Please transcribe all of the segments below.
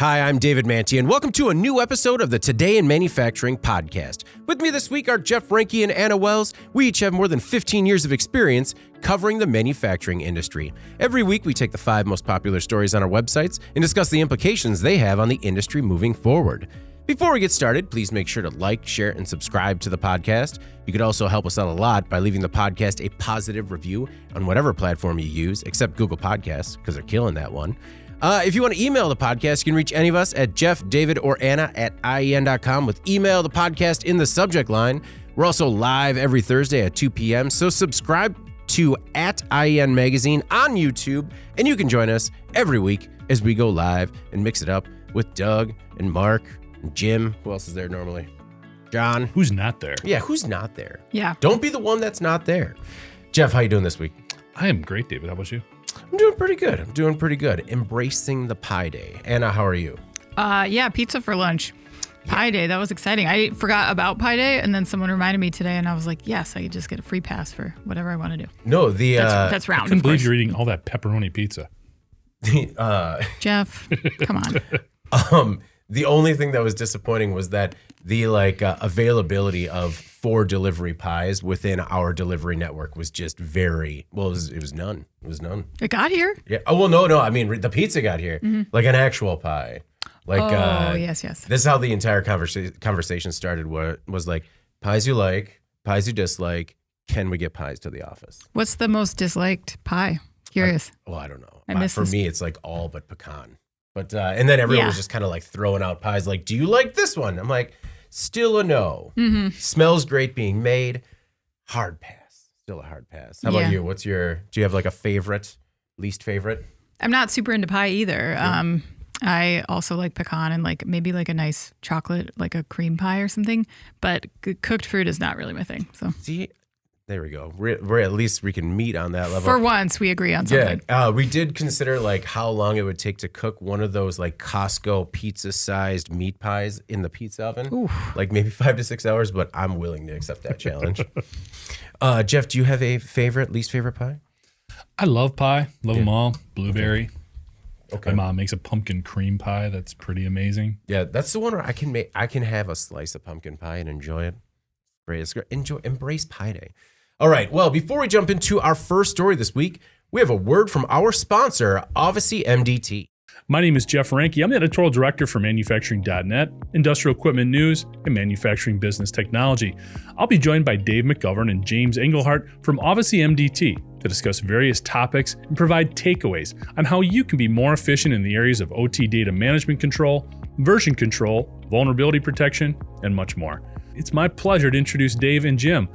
Hi, I'm David Manti, and welcome to a new episode of the Today in Manufacturing podcast. With me this week are Jeff Reinke and Anna Wells. We each have more than 15 years of experience covering the manufacturing industry. Every week, we take the 5 most popular stories on our websites and discuss the implications they have on the industry moving forward. Before we get started, please make sure to like, share, and subscribe to the podcast. You could also help us out a lot by leaving the podcast a positive review on whatever platform you use, except Google Podcasts, because they're killing that one. If you want to email the podcast, you can reach any of us at Jeff, David, or Anna at IEN.com with email the podcast in the subject line. We're also live every Thursday at 2 p.m., so subscribe to @IEN Magazine on YouTube, and you can join us every week as we go live and mix it up with Doug and Mark and Jim. Who else is there normally? John. Who's not there? Yeah, who's not there? Yeah. Don't be the one that's not there. Jeff, how you doing this week? I am great, David. How about you? I'm doing pretty good. Embracing the pie day. Anna, how are you? Yeah, pizza for lunch. Pie day, that was exciting. I forgot about Pie Day, and then someone reminded me today, and I was like, yes, I could just get a free pass for whatever I want to do. No, That's round, I couldn't believe you're eating all that pepperoni pizza. Jeff, come on. The only thing that was disappointing was that the availability of 4 delivery pies within our delivery network was just very, well, it was none. It was none. It got here? Yeah. Oh, well, no. I mean, the pizza got here, like an actual pie. Yes. This is how the entire conversation started, where it was like, pies you like, pies you dislike, can we get pies to the office? What's the most disliked pie? Curious. I don't know. For me, it's like all but pecan. But and then everyone Yeah. was just kind of like throwing out pies like, do you like this one? I'm like, still a no. Mm-hmm. Smells great being made. Hard pass. Still a hard pass. How about you? Do you have like a favorite, least favorite? I'm not super into pie either. Yeah. I also like pecan and maybe a nice chocolate, like a cream pie or something. But cooked fruit is not really my thing. So see, there we go. We're at least we can meet on that level. For once, we agree on something. Yeah, we did consider how long it would take to cook one of those Costco pizza-sized meat pies in the pizza oven. Oof. Maybe 5 to 6 hours, but I'm willing to accept that challenge. Jeff, do you have a least favorite pie? I love pie. Love them all. Blueberry. Okay. My mom makes a pumpkin cream pie that's pretty amazing. Yeah, that's the one where I can have a slice of pumpkin pie and enjoy it. Great. Embrace Pie Day. All right. Well, before we jump into our first story this week, we have a word from our sponsor, Obviously MDT. My name is Jeff Reinke. I'm the editorial director for Manufacturing.net, Industrial Equipment News, and Manufacturing Business Technology. I'll be joined by Dave McGovern and James Engelhardt from Obviously MDT to discuss various topics and provide takeaways on how you can be more efficient in the areas of OT data management control, version control, vulnerability protection, and much more. It's my pleasure to introduce Dave and Jim.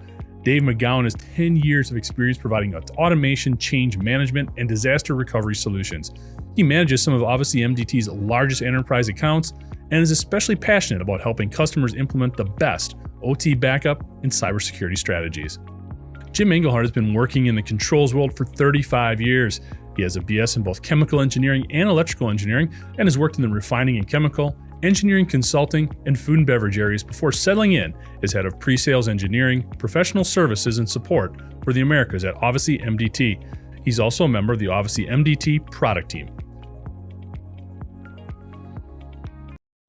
Dave McGowan has 10 years of experience providing automation, change management, and disaster recovery solutions. He manages some of Obviously MDT's largest enterprise accounts and is especially passionate about helping customers implement the best OT backup and cybersecurity strategies. Jim Engelhardt has been working in the controls world for 35 years. He has a BS in both chemical engineering and electrical engineering and has worked in the refining and chemical, engineering consulting, and food and beverage areas before settling in as head of pre-sales engineering, professional services, and support for the Americas at Obviously MDT. He's also a member of the Obviously MDT product team.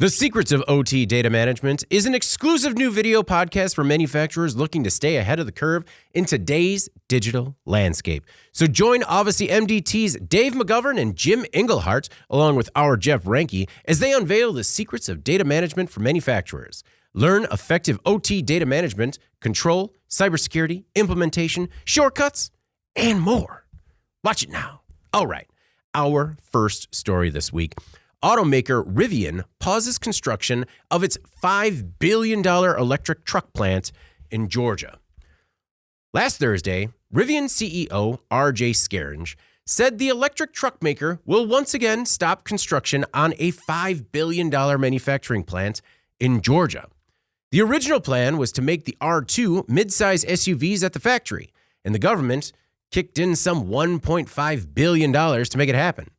The Secrets of OT Data Management is an exclusive new video podcast for manufacturers looking to stay ahead of the curve in today's digital landscape. So join Obviously MDT's Dave McGovern and Jim Engelhardt, along with our Jeff Reinke, as they unveil the secrets of data management for manufacturers. Learn effective OT data management, control, cybersecurity, implementation, shortcuts, and more. Watch it now. All right, our first story this week. Automaker Rivian pauses construction of its $5 billion electric truck plant in Georgia. Last Thursday, Rivian CEO R.J. Scaringe said the electric truck maker will once again stop construction on a $5 billion manufacturing plant in Georgia. The original plan was to make the R2 midsize SUVs at the factory, and the government kicked in some $1.5 billion to make it happen.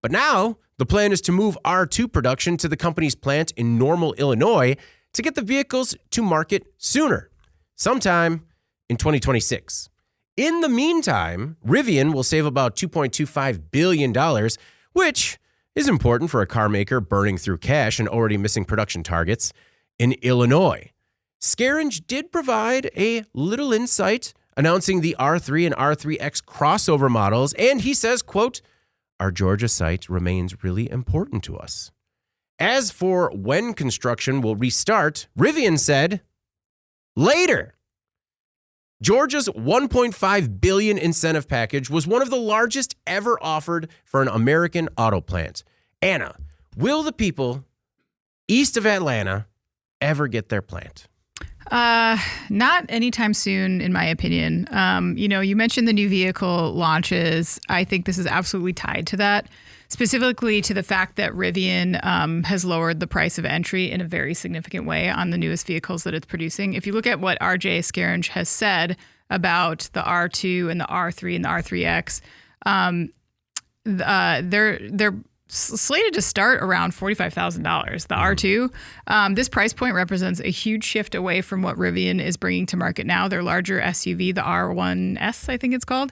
But now, the plan is to move R2 production to the company's plant in Normal, Illinois, to get the vehicles to market sooner, sometime in 2026. In the meantime, Rivian will save about $2.25 billion, which is important for a car maker burning through cash and already missing production targets. In Illinois, Scaringe did provide a little insight announcing the R3 and R3X crossover models, and he says, quote, "Our Georgia site remains really important to us. As for when construction will restart, Rivian said, later." Georgia's $1.5 billion incentive package was one of the largest ever offered for an American auto plant. Anna, will the people east of Atlanta ever get their plant? Not anytime soon, in my opinion. You mentioned the new vehicle launches. I think this is absolutely tied to that, specifically to the fact that Rivian has lowered the price of entry in a very significant way on the newest vehicles that it's producing. If you look at what RJ Scaringe has said about the R2 and the R3 and the R3X, they're slated to start around $45,000. The R2, this price point represents a huge shift away from what Rivian is bringing to market now. Their larger SUV, the R1S, I think it's called,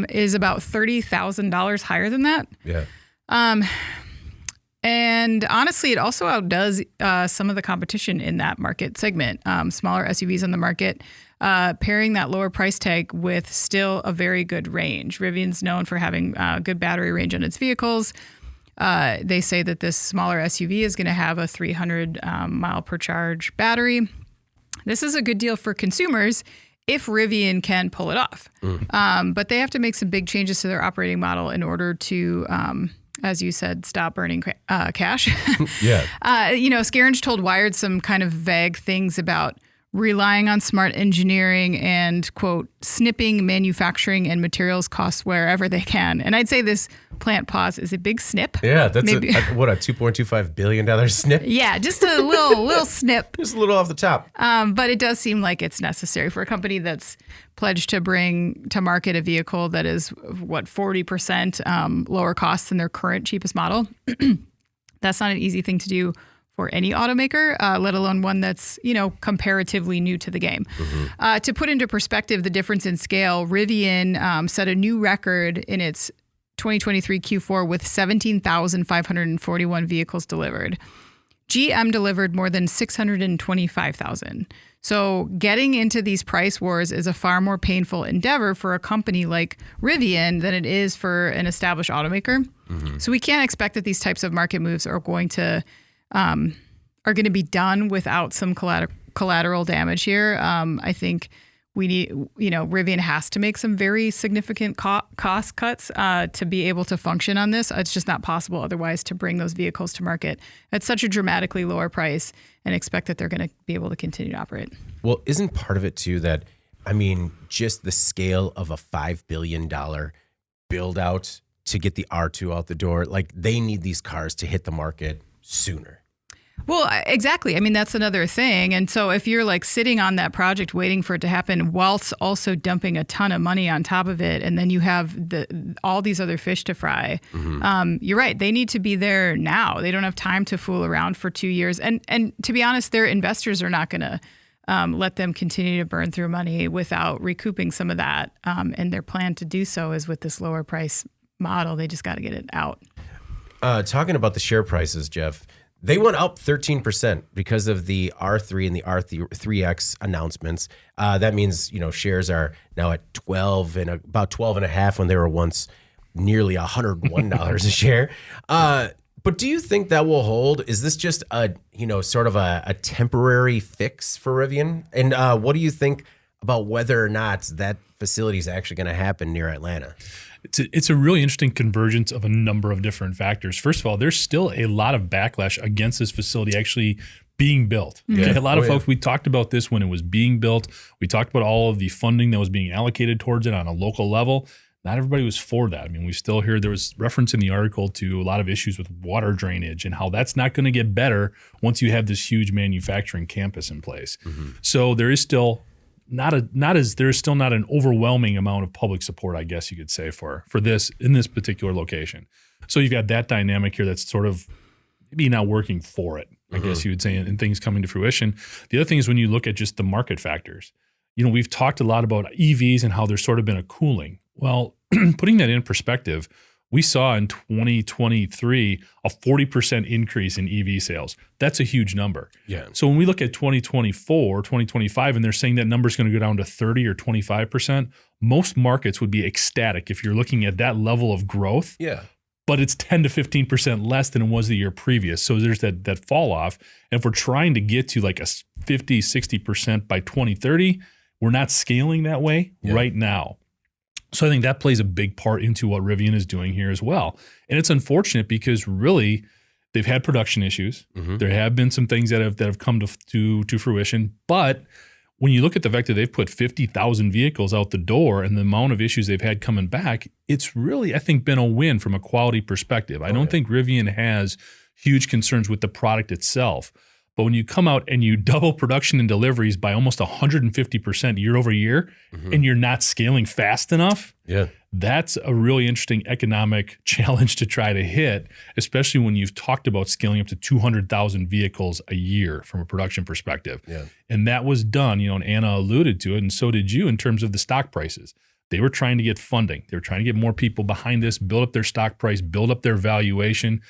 is about $30,000 higher than that. Yeah. And honestly, it also outdoes some of the competition in that market segment. Smaller SUVs on the market, pairing that lower price tag with still a very good range. Rivian's known for having good battery range on its vehicles. They say that this smaller SUV is going to have a 300 mile per charge battery. This is a good deal for consumers if Rivian can pull it off. But they have to make some big changes to their operating model in order to, as you said, stop burning cash. Yeah. Scaringe told Wired some kind of vague things about relying on smart engineering and, quote, snipping manufacturing and materials costs wherever they can. And I'd say this plant pause is a big snip. Yeah, that's a $2.25 billion snip? Yeah, just a little snip. Just a little off the top. But it does seem like it's necessary for a company that's pledged to bring to market a vehicle that is, 40% lower cost than their current cheapest model. That's not an easy thing to do for any automaker, let alone one that's, comparatively new to the game. To put into perspective the difference in scale, Rivian set a new record in its 2023 Q4 with 17,541 vehicles delivered. GM delivered more than 625,000. So getting into these price wars is a far more painful endeavor for a company like Rivian than it is for an established automaker. So we can't expect that these types of market moves are going to be done without some collateral damage here. I think we need, Rivian has to make some very significant cost cuts to be able to function on this. It's just not possible otherwise to bring those vehicles to market at such a dramatically lower price and expect that they're going to be able to continue to operate. Well, isn't part of it too that, just the scale of a $5 billion build out to get the R2 out the door, like they need these cars to hit the market sooner. Well, exactly. That's another thing. And so if you're like sitting on that project waiting for it to happen whilst also dumping a ton of money on top of it, and then you have all these other fish to fry, you're right. They need to be there now. They don't have time to fool around for 2 years. And to be honest, their investors are not going to let them continue to burn through money without recouping some of that. And their plan to do so is with this lower price model. They just got to get it out. Talking about the share prices, Jeff, they went up 13% because of the R3 and the R3X announcements. That means, shares are now at about 12 and a half when they were once nearly $101 a share. But do you think that will hold? Is this just sort of a temporary fix for Rivian? And what do you think about whether or not that facility is actually going to happen near Atlanta? It's a really interesting convergence of a number of different factors. First of all, there's still a lot of backlash against this facility actually being built. Yeah. Okay? A lot of folks, we talked about this when it was being built. We talked about all of the funding that was being allocated towards it on a local level. Not everybody was for that. We still hear there was reference in the article to a lot of issues with water drainage and how that's not going to get better once you have this huge manufacturing campus in place. So there is still not an overwhelming amount of public support, I guess you could say, for this in this particular location. So you've got that dynamic here that's sort of maybe not working for it, I guess you would say, and things coming to fruition. The other thing is when you look at just the market factors. We've talked a lot about EVs and how there's sort of been a cooling. Well, putting that in perspective, We saw in 2023 a 40% increase in EV sales. That's a huge number. Yeah. So when we look at 2024, 2025, and they're saying that number's going to go down to 30 or 25%, most markets would be ecstatic if you're looking at that level of growth. Yeah. But it's 10 to 15% less than it was the year previous. So there's that fall off. And if we're trying to get to like a 50, 60% by 2030, we're not scaling that way right now. So I think that plays a big part into what Rivian is doing here as well. And it's unfortunate because really they've had production issues. Mm-hmm. There have been some things that have come to fruition. But when you look at the fact that they've put 50,000 vehicles out the door and the amount of issues they've had coming back, it's really, I think, been a win from a quality perspective. I don't think Rivian has huge concerns with the product itself. But when you come out and you double production and deliveries by almost 150% year over year, and you're not scaling fast enough, that's a really interesting economic challenge to try to hit, especially when you've talked about scaling up to 200,000 vehicles a year from a production perspective. Yeah. And that was done, and Anna alluded to it, and so did you, in terms of the stock prices. They were trying to get funding. They were trying to get more people behind this, build up their stock price, build up their valuation.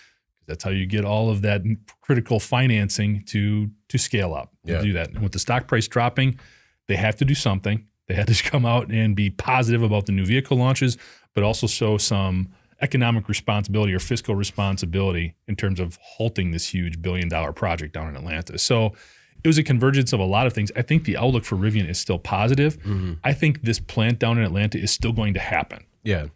That's how you get all of that critical financing to scale up, to do that. And with the stock price dropping, they have to do something. They had to come out and be positive about the new vehicle launches, but also show some economic responsibility or fiscal responsibility in terms of halting this huge $1 billion project down in Atlanta. So it was a convergence of a lot of things. I think the outlook for Rivian is still positive. I think this plant down in Atlanta is still going to happen. Yeah.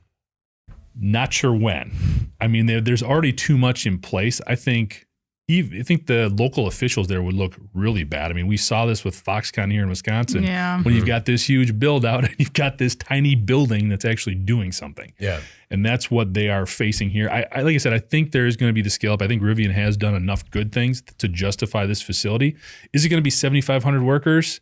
Not sure when. I mean, there's already too much in place. I think the local officials there would look really bad. I mean, we saw this with Foxconn here in Wisconsin. Yeah. When you've got this huge build out and you've got this tiny building that's actually doing something. Yeah. And that's what they are facing here. I like I said, I think there is going to be the scale up. I think Rivian has done enough good things to justify this facility. Is it going to be 7,500 workers?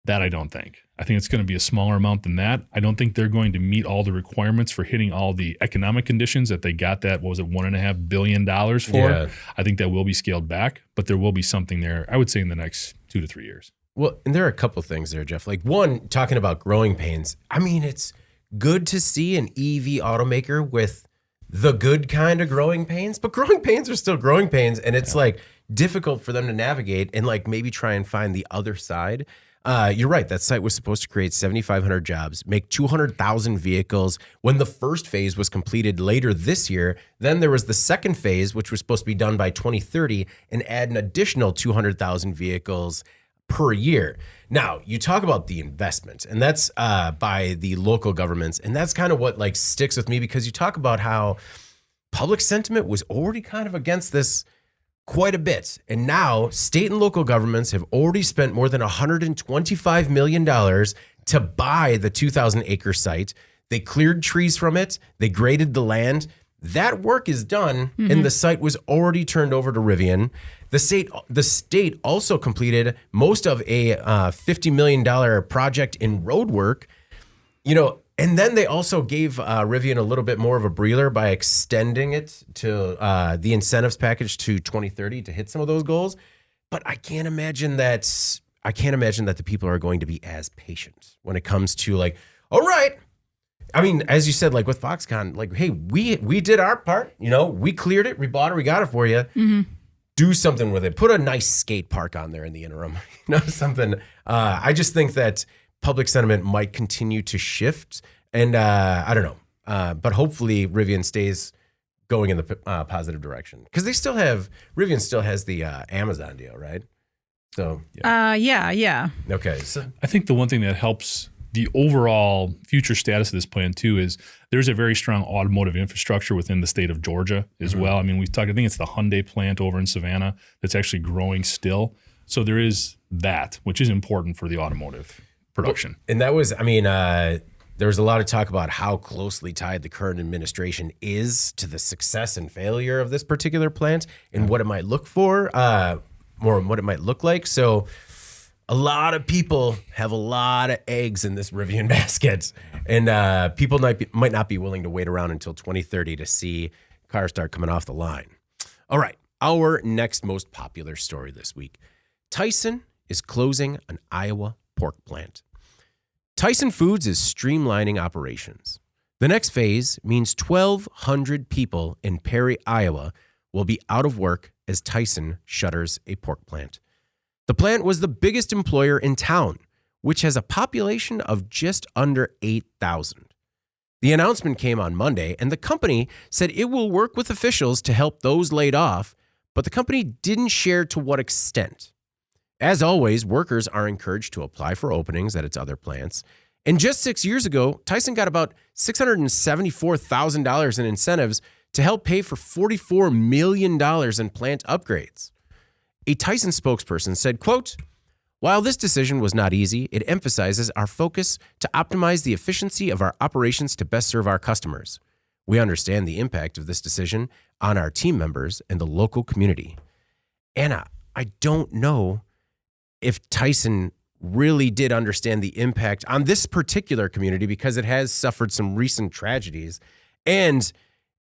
That I don't think. I think it's going to be a smaller amount than that. I don't think they're going to meet all the requirements for hitting all the economic conditions that they got that, what was it, $1.5 billion for? Yeah. I think that will be scaled back, but there will be something there, I would say, in the next 2 to 3 years. Well, and there are a couple of things there, Jeff. Like one, talking about growing pains. I mean, it's good to see an EV automaker with the good kind of growing pains, but growing pains are still growing pains. And it's like difficult for them to navigate and like maybe try and find the other side. You're right. That site was supposed to create 7,500 jobs, make 200,000 vehicles. When the first phase was completed later this year, then there was the second phase, which was supposed to be done by 2030 and add an additional 200,000 vehicles per year. Now, you talk about the investment, and that's by the local governments. And that's kind of what like sticks with me, because you talk about how public sentiment was already kind of against this quite a bit. And now state and local governments have already spent more than $125 million to buy the 2,000-acre site. They cleared trees from it. They graded the land. That work is done, and the site was already turned over to Rivian. The state also completed most of a $50 million project in road work. And then they also gave Rivian a little bit more of a breather by extending it to the incentives package to 2030 to hit some of those goals. But I can't imagine that the people are going to be as patient when it comes to like, all right. I mean, as you said, like with Foxconn, like, hey, we did our part. We cleared it, we bought it, we got it for you. Do something with it. Put a nice skate park on there in the interim. Something. I just think that public sentiment might continue to shift, and I don't know. But hopefully Rivian stays going in the positive direction, because Rivian still has the Amazon deal, right? So yeah. Okay, so I think the one thing that helps the overall future status of this plan too is there's a very strong automotive infrastructure within the state of Georgia as well. I mean, I think it's the Hyundai plant over in Savannah that's actually growing still. So there is that, which is important for the automotive production. Well, and that was, there was a lot of talk about how closely tied the current administration is to the success and failure of this particular plant and what it might look for, or what it might look like. So a lot of people have a lot of eggs in this Rivian basket, and people might not be willing to wait around until 2030 to see cars start coming off the line. All right, our next most popular story this week. Tyson is closing an Iowa pork plant. Tyson Foods is streamlining operations. The next phase means 1,200 people in Perry, Iowa will be out of work as Tyson shutters a pork plant. The plant was the biggest employer in town, which has a population of just under 8,000. The announcement came on Monday, and the company said it will work with officials to help those laid off, but the company didn't share to what extent. As always, workers are encouraged to apply for openings at its other plants. And just 6 years ago, Tyson got about $674,000 in incentives to help pay for $44 million in plant upgrades. A Tyson spokesperson said, quote, "While this decision was not easy, it emphasizes our focus to optimize the efficiency of our operations to best serve our customers. We understand the impact of this decision on our team members and the local community." Anna, I don't know if Tyson really did understand the impact on this particular community because it has suffered some recent tragedies. And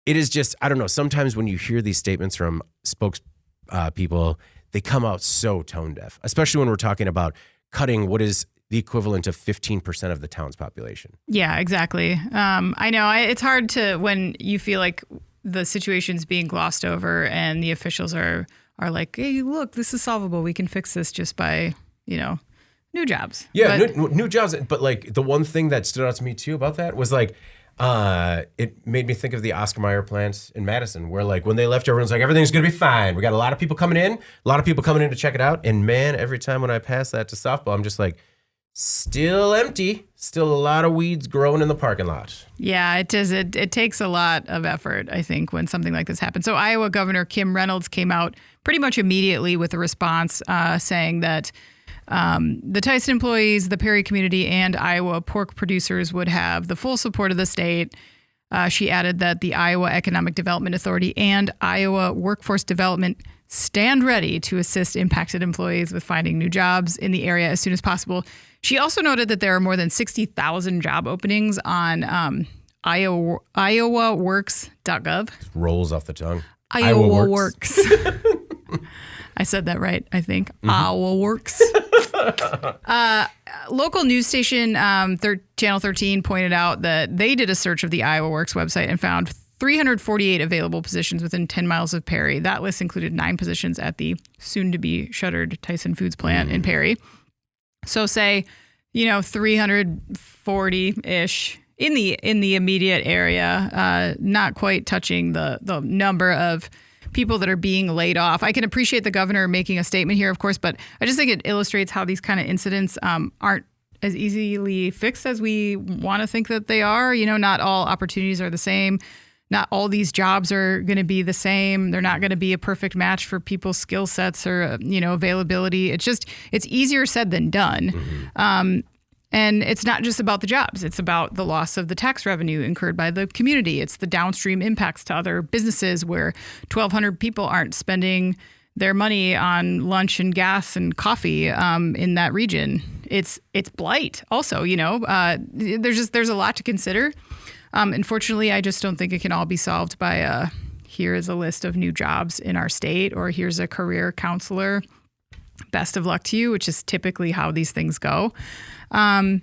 it is just, I don't know, sometimes when you hear these statements from spokespeople, they come out so tone deaf, especially when we're talking about cutting what is the equivalent of 15% of the town's population. Yeah, exactly. I know it's hard to, when you feel like the situation's being glossed over and the officials are like, hey, look, this is solvable. We can fix this just by, new jobs. Yeah, new jobs. But like the one thing that stood out to me too about that was like, it made me think of the Oscar Mayer plant in Madison, where like when they left, everyone's like, everything's going to be fine. We got a lot of people coming in to check it out. And man, every time when I pass that to softball, I'm just like, still empty, still a lot of weeds growing in the parking lot. Yeah, it does. It takes a lot of effort, I think, when something like this happens. So Iowa Governor Kim Reynolds came out pretty much immediately with a response saying that the Tyson employees, the Perry community, and Iowa pork producers would have the full support of the state. She added that the Iowa Economic Development Authority and Iowa Workforce Development stand ready to assist impacted employees with finding new jobs in the area as soon as possible. She also noted that there are more than 60,000 job openings on iowaworks.gov. Rolls off the tongue. Iowa Works. I said that right, I think. Mm-hmm. Iowa Works. Local news station Channel 13 pointed out that they did a search of the Iowa Works website and found 348 available positions within 10 miles of Perry. That list included 9 positions at the soon-to-be shuttered Tyson Foods plant in Perry. So say, 340-ish in the immediate area, not quite touching the number of people that are being laid off. I can appreciate the governor making a statement here, of course, but I just think it illustrates how these kind of incidents aren't as easily fixed as we want to think that they are. Not all opportunities are the same. Not all these jobs are going to be the same. They're not going to be a perfect match for people's skill sets or, availability. It's easier said than done. Mm-hmm. And it's not just about the jobs. It's about the loss of the tax revenue incurred by the community. It's the downstream impacts to other businesses where 1,200 people aren't spending their money on lunch and gas and coffee in that region. It's blight also, there's a lot to consider. Unfortunately, I just don't think it can all be solved by here is a list of new jobs in our state or here's a career counselor. Best of luck to you, which is typically how these things go. And,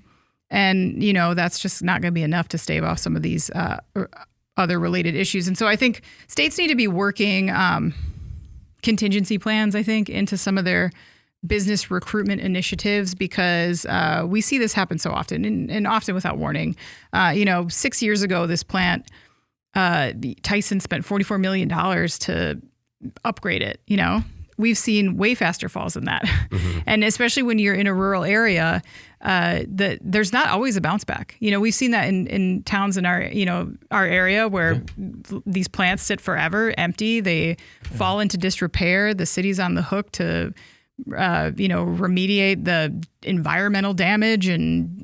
that's just not going to be enough to stave off some of these other related issues. And so I think states need to be working contingency plans, I think, into some of their business recruitment initiatives because we see this happen so often and often without warning. 6 years ago, this plant, Tyson spent $44 million to upgrade it, We've seen way faster falls than that. Mm-hmm. And especially when you're in a rural area, there's not always a bounce back. We've seen that in towns in our area where these plants sit forever empty. They fall into disrepair. The city's on the hook to, remediate the environmental damage and,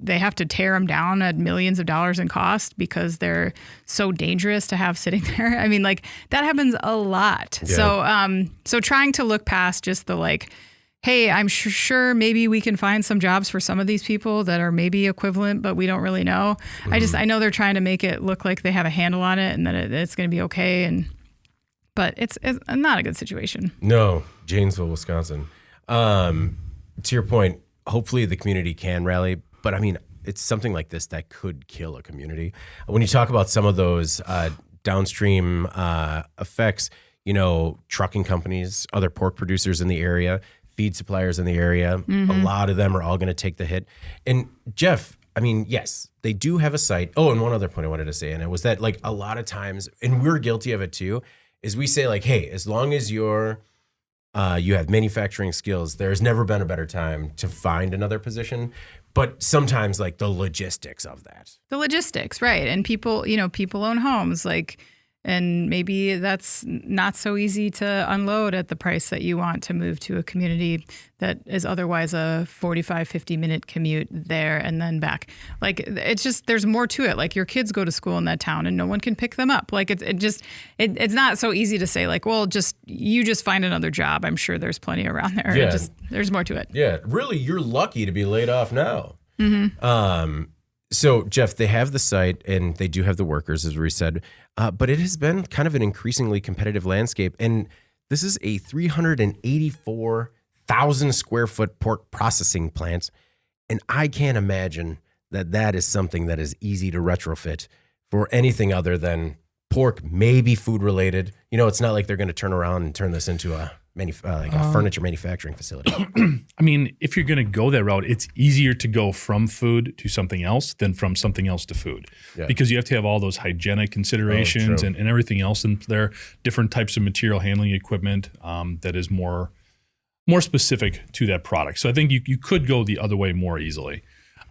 they have to tear them down at millions of dollars in cost because they're so dangerous to have sitting there. I mean, that happens a lot. Yeah. So trying to look past just the hey, I'm sure maybe we can find some jobs for some of these people that are maybe equivalent, but we don't really know. Mm-hmm. I know they're trying to make it look like they have a handle on it and that it's going to be okay. But it's not a good situation. No, Janesville, Wisconsin. To your point, hopefully the community can rally. But I mean, it's something like this that could kill a community. When you talk about some of those downstream effects, trucking companies, other pork producers in the area, feed suppliers in the area, a lot of them are all going to take the hit. And Jeff, I mean, yes, they do have a site. Oh, and one other point I wanted to say, and it was that like a lot of times, and we're guilty of it too, is we say like, hey, as long as you have manufacturing skills, there's never been a better time to find another position. But sometimes like the logistics of that. The logistics, right. And people own homes, and maybe that's not so easy to unload at the price that you want to move to a community that is otherwise a 45, 50-minute commute there and then back. Like, it's just, there's more to it. Like, your kids go to school in that town and no one can pick them up. Like, it's not so easy to say, like, well, you just find another job. I'm sure there's plenty around there. Yeah. There's more to it. Yeah, really, you're lucky to be laid off now. So, Jeff, they have the site and they do have the workers, as we said, but it has been kind of an increasingly competitive landscape. And this is a 384,000 square foot pork processing plant. And I can't imagine that is something that is easy to retrofit for anything other than pork, maybe food related. It's not like they're going to turn around and turn this into a furniture manufacturing facility. I mean, if you're going to go that route, it's easier to go from food to something else than from something else to food, because you have to have all those hygienic considerations and everything else in there, different types of material handling equipment that is more specific to that product. So I think you could go the other way more easily.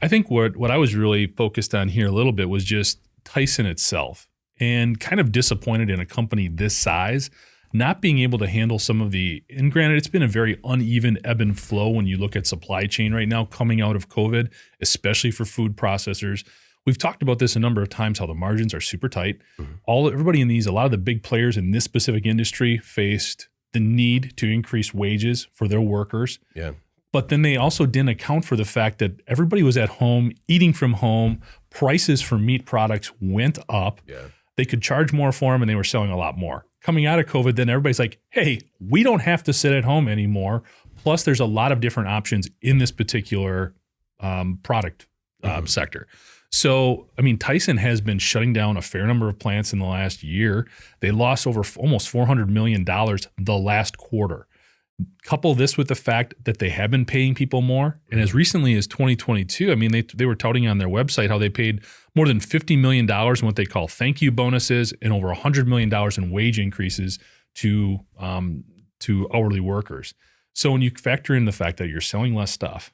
I think what I was really focused on here a little bit was just Tyson itself, and kind of disappointed in a company this size not being able to handle some of and granted, it's been a very uneven ebb and flow when you look at supply chain right now coming out of COVID, especially for food processors. We've talked about this a number of times, how the margins are super tight. Everybody in a lot of the big players in this specific industry faced the need to increase wages for their workers. Yeah. But then they also didn't account for the fact that everybody was at home, eating from home, prices for meat products went up. Yeah. They could charge more for them and they were selling a lot more. Coming out of COVID, then everybody's like, hey, we don't have to sit at home anymore. Plus, there's a lot of different options in this particular product sector. So, I mean, Tyson has been shutting down a fair number of plants in the last year. They lost over almost $400 million the last quarter. Couple this with the fact that they have been paying people more. And as recently as 2022, I mean, they were touting on their website how they paid more than $50 million in what they call thank you bonuses and over $100 million in wage increases to hourly workers. So when you factor in the fact that you're selling less stuff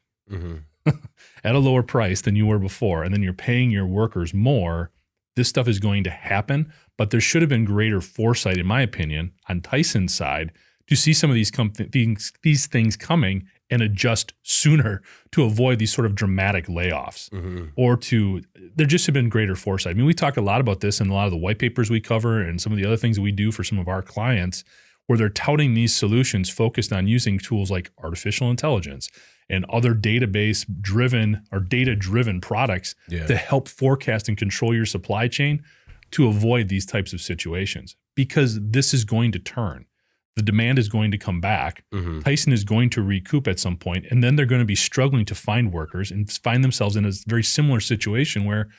at a lower price than you were before, and then you're paying your workers more, this stuff is going to happen. But there should have been greater foresight, in my opinion, on Tyson's side to see some of these things coming and adjust sooner to avoid these sort of dramatic layoffs, there just have been greater foresight. I mean, we talk a lot about this in a lot of the white papers we cover and some of the other things that we do for some of our clients, where they're touting these solutions focused on using tools like artificial intelligence and other database-driven or data-driven products to help forecast and control your supply chain to avoid these types of situations, because this is going to turn. The demand is going to come back. Tyson is going to recoup at some point, and then they're going to be struggling to find workers and find themselves in a very similar situation where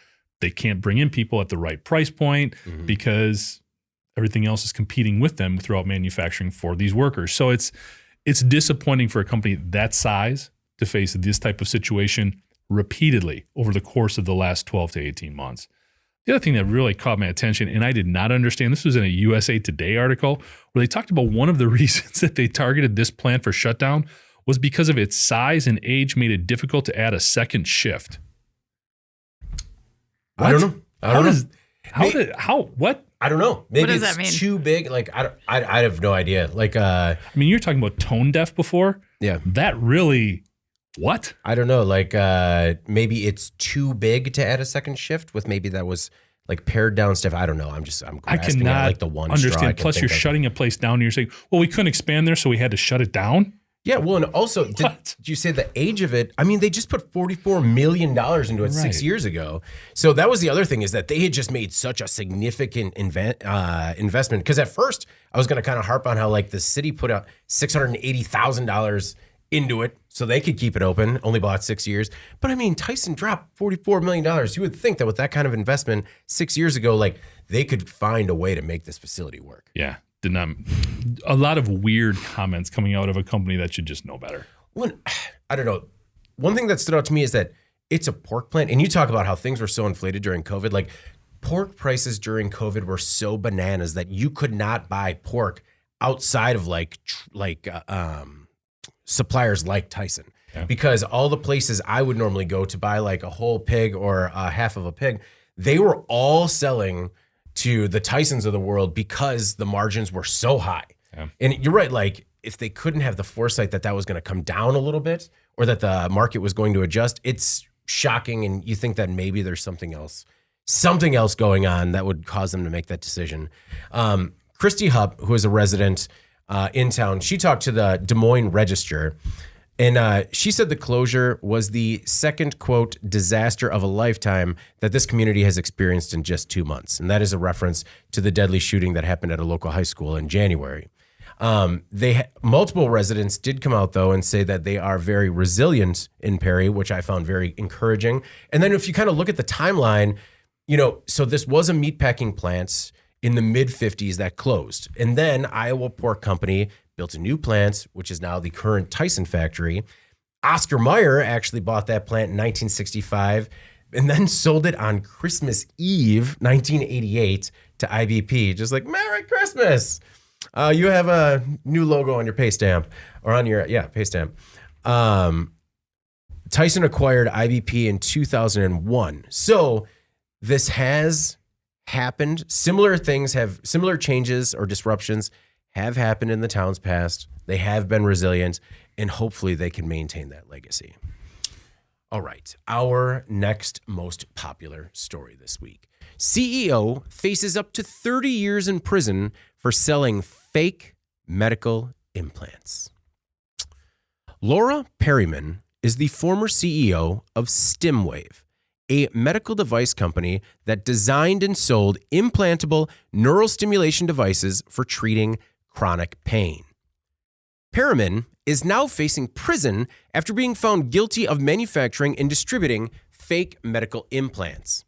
they can't bring in people at the right price point because everything else is competing with them throughout manufacturing for these workers. So it's disappointing for a company that size to face this type of situation repeatedly over the course of the last 12 to 18 months. The other thing that really caught my attention, and I did not understand, this was in a USA Today article where they talked about one of the reasons that they targeted this plant for shutdown was because of its size and age made it difficult to add a second shift. What? I don't know. I don't know. What? I don't know. Maybe what does it's that mean? Too big. Like, I have no idea. Like, I mean, you're talking about tone deaf before. Yeah. That really, what? I don't know. Like, maybe it's too big to add a second shift with maybe that was like pared down stuff. I don't know. I'm grasping I cannot at like the one understand. straw I can Plus, think you're of. shutting a place down and you're saying, well, we couldn't expand there, so we had to shut it down. Yeah, well, and also, did you say the age of it? I mean, they just put $44 million into it 6 years ago. So that was the other thing, is that they had just made such a significant investment. Because at first, I was going to kind of harp on how like the city put out $680,000 into it, so they could keep it open, only bought 6 years. But I mean, Tyson dropped $44 million. You would think that with that kind of investment 6 years ago, like they could find a way to make this facility work. Yeah. Did not. A lot of weird comments coming out of a company that should just know better. I don't know. One thing that stood out to me is that it's a pork plant. And you talk about how things were so inflated during COVID. Like pork prices during COVID were so bananas that you could not buy pork outside of suppliers like Tyson. Yeah. Because all the places I would normally go to buy like a whole pig or half of a pig, they were all selling to the Tysons of the world because the margins were so high. Yeah. And you're right, like if they couldn't have the foresight that was going to come down a little bit or that the market was going to adjust, it's shocking. And you think that maybe there's something else going on that would cause them to make that decision. Christy Hupp, who is a resident in town, she talked to the Des Moines Register. And she said the closure was the second, quote, disaster of a lifetime that this community has experienced in just 2 months. And that is a reference to the deadly shooting that happened at a local high school in January. Multiple residents did come out, though, and say that they are very resilient in Perry, which I found very encouraging. And then if you kind of look at the timeline, so this was a meatpacking plant in the mid-50s that closed. And then Iowa Pork Company built a new plant, which is now the current Tyson factory. Oscar Mayer actually bought that plant in 1965 and then sold it on Christmas Eve, 1988, to IBP. Just like, Merry Christmas. You have a new logo on your pay stamp or on your, pay stamp. Tyson acquired IBP in 2001. So this has happened. Similar changes or disruptions have happened in the town's past. They have been resilient, and hopefully they can maintain that legacy. All right, our next most popular story this week. CEO faces up to 30 years in prison for selling fake medical implants. Laura Perryman is the former CEO of StimWave, a medical device company that designed and sold implantable neural stimulation devices for treating chronic pain. Perryman is now facing prison after being found guilty of manufacturing and distributing fake medical implants.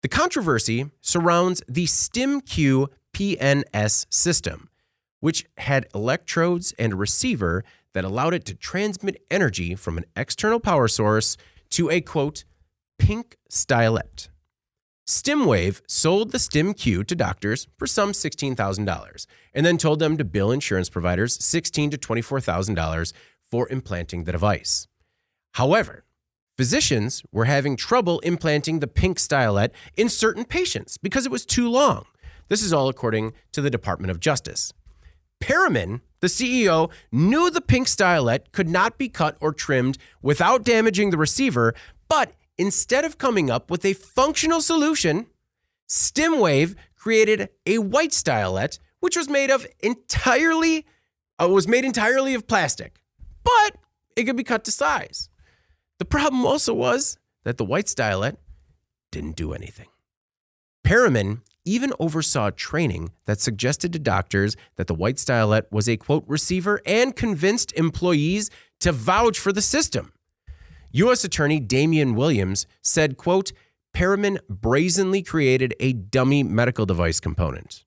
The controversy surrounds the StimQ PNS system, which had electrodes and a receiver that allowed it to transmit energy from an external power source to a, quote, pink stylet. StimWave sold the StimQ to doctors for some $16,000 and then told them to bill insurance providers $16,000 to $24,000 for implanting the device. However, physicians were having trouble implanting the pink stylet in certain patients because it was too long. This is all according to the Department of Justice. Perryman, the CEO, knew the pink stylet could not be cut or trimmed without damaging the receiver, but instead of coming up with a functional solution, StimWave created a white stylet, which was made entirely of plastic, but it could be cut to size. The problem also was that the white stylet didn't do anything. Perryman even oversaw training that suggested to doctors that the white stylet was a, quote, receiver and convinced employees to vouch for the system. U.S. Attorney Damian Williams said, quote, Perryman brazenly created a dummy medical device component.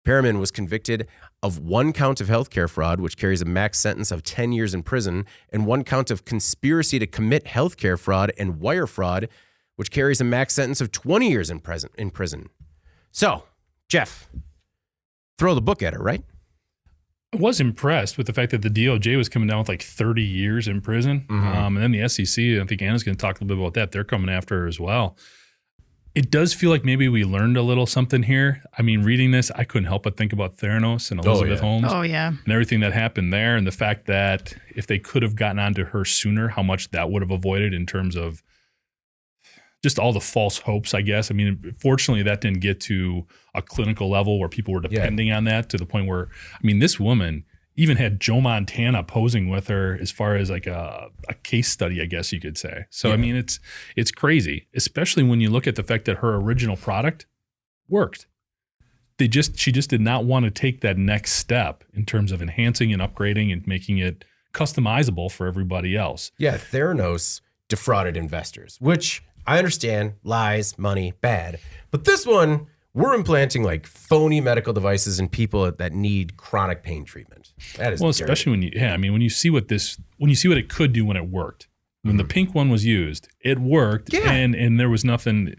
Perryman was convicted of 1 count of healthcare fraud, which carries a max sentence of 10 years in prison, and 1 count of conspiracy to commit healthcare fraud and wire fraud, which carries a max sentence of 20 years in prison. So, Jeff, throw the book at her, right? I was impressed with the fact that the DOJ was coming down with like 30 years in prison. And then the SEC, I think Anna's going to talk a little bit about that. They're coming after her as well. It does feel like maybe we learned a little something here. I mean, reading this, I couldn't help but think about Theranos and Elizabeth Holmes. Oh, yeah. And everything that happened there. And the fact that if they could have gotten onto her sooner, how much that would have avoided in terms of just all the false hopes, I guess. I mean, fortunately, that didn't get to a clinical level where people were depending on that to the point where, I mean, this woman even had Joe Montana posing with her as far as like a case study, I guess you could say. So, I mean, it's crazy, especially when you look at the fact that her original product worked. She just did not want to take that next step in terms of enhancing and upgrading and making it customizable for everybody else. Yeah, Theranos defrauded investors, which I understand, lies, money, bad. But this one, we're implanting like phony medical devices in people that need chronic pain treatment. That is dirty. Especially when you see what it could do when it worked. When the pink one was used, it worked, and there was nothing,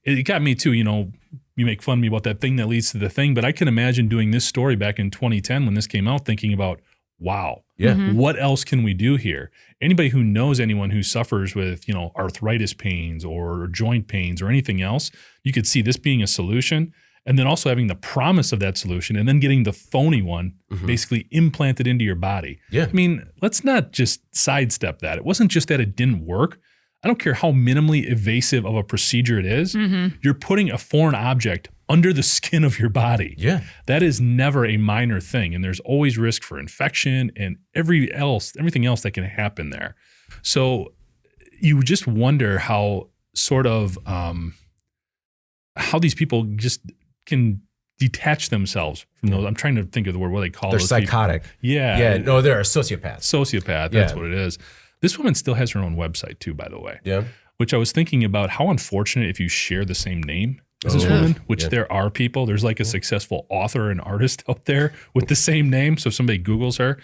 it got me too, you make fun of me about that thing that leads to the thing, but I can imagine doing this story back in 2010 when this came out, thinking about, wow, what else can we do here? Anybody who knows anyone who suffers with, arthritis pains or joint pains or anything else, you could see this being a solution. And then also having the promise of that solution and then getting the phony one basically implanted into your body. Yeah. I mean, let's not just sidestep that. It wasn't just that it didn't work. I don't care how minimally evasive of a procedure it is. You're putting a foreign object under the skin of your body. Yeah. That is never a minor thing. And there's always risk for infection and everything else that can happen there. So you just wonder how sort of, how these people just can detach themselves from those. I'm trying to think of the word, what they call They're those psychotic. people. Yeah. Yeah. No, they're a sociopath. Sociopath. That's what it is. This woman still has her own website too, by the way. Yeah. Which I was thinking about how unfortunate if you share the same name as this woman, which there are people. There's like a successful author and artist out there with the same name. So if somebody Googles her,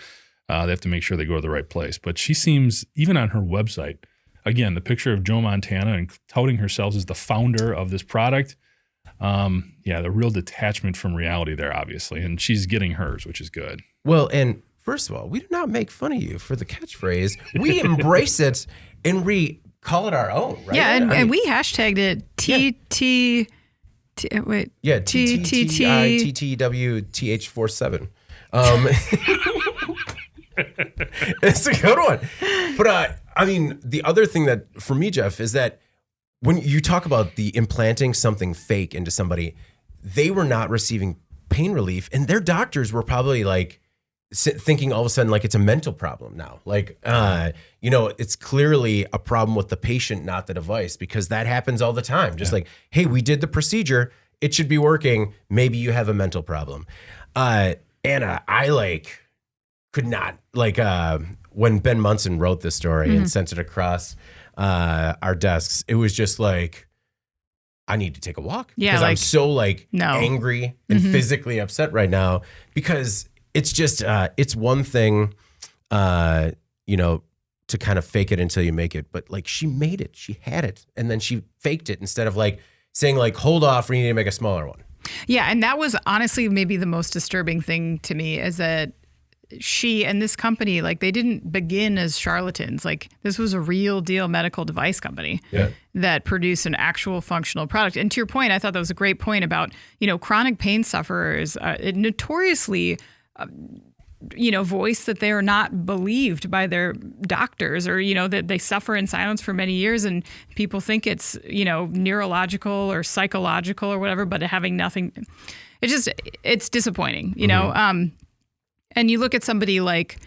they have to make sure they go to the right place. But she seems, even on her website, again, the picture of Joe Montana and touting herself as the founder of this product. The real detachment from reality there, obviously. And she's getting hers, which is good. Well, and first of all, we do not make fun of you for the catchphrase. We embrace it and we call it our own, right? Yeah, and we hashtagged it TTWTH47. It's a good one. But the other thing that for me, Jeff, is that when you talk about the implanting something fake into somebody, they were not receiving pain relief, and their doctors were probably like thinking all of a sudden like it's a mental problem now. Like, it's clearly a problem with the patient, not the device, because that happens all the time. Just like, hey, we did the procedure, it should be working. Maybe you have a mental problem. Anna, I could not when Ben Munson wrote this story and sent it across our desks, it was just like, I need to take a walk because I'm so angry and physically upset right now, because it's just it's one thing to kind of fake it until you make it, but she made it, she had it, and then she faked it instead of saying hold off, we need to make a smaller one. Yeah, and that was honestly maybe the most disturbing thing to me, is that she and this company, they didn't begin as charlatans. This was a real deal medical device company that produced an actual functional product. And to your point, I thought that was a great point about, chronic pain sufferers notoriously, voice that they are not believed by their doctors, or, that they suffer in silence for many years, and people think it's, neurological or psychological or whatever, but having nothing. It's disappointing, And you look at somebody like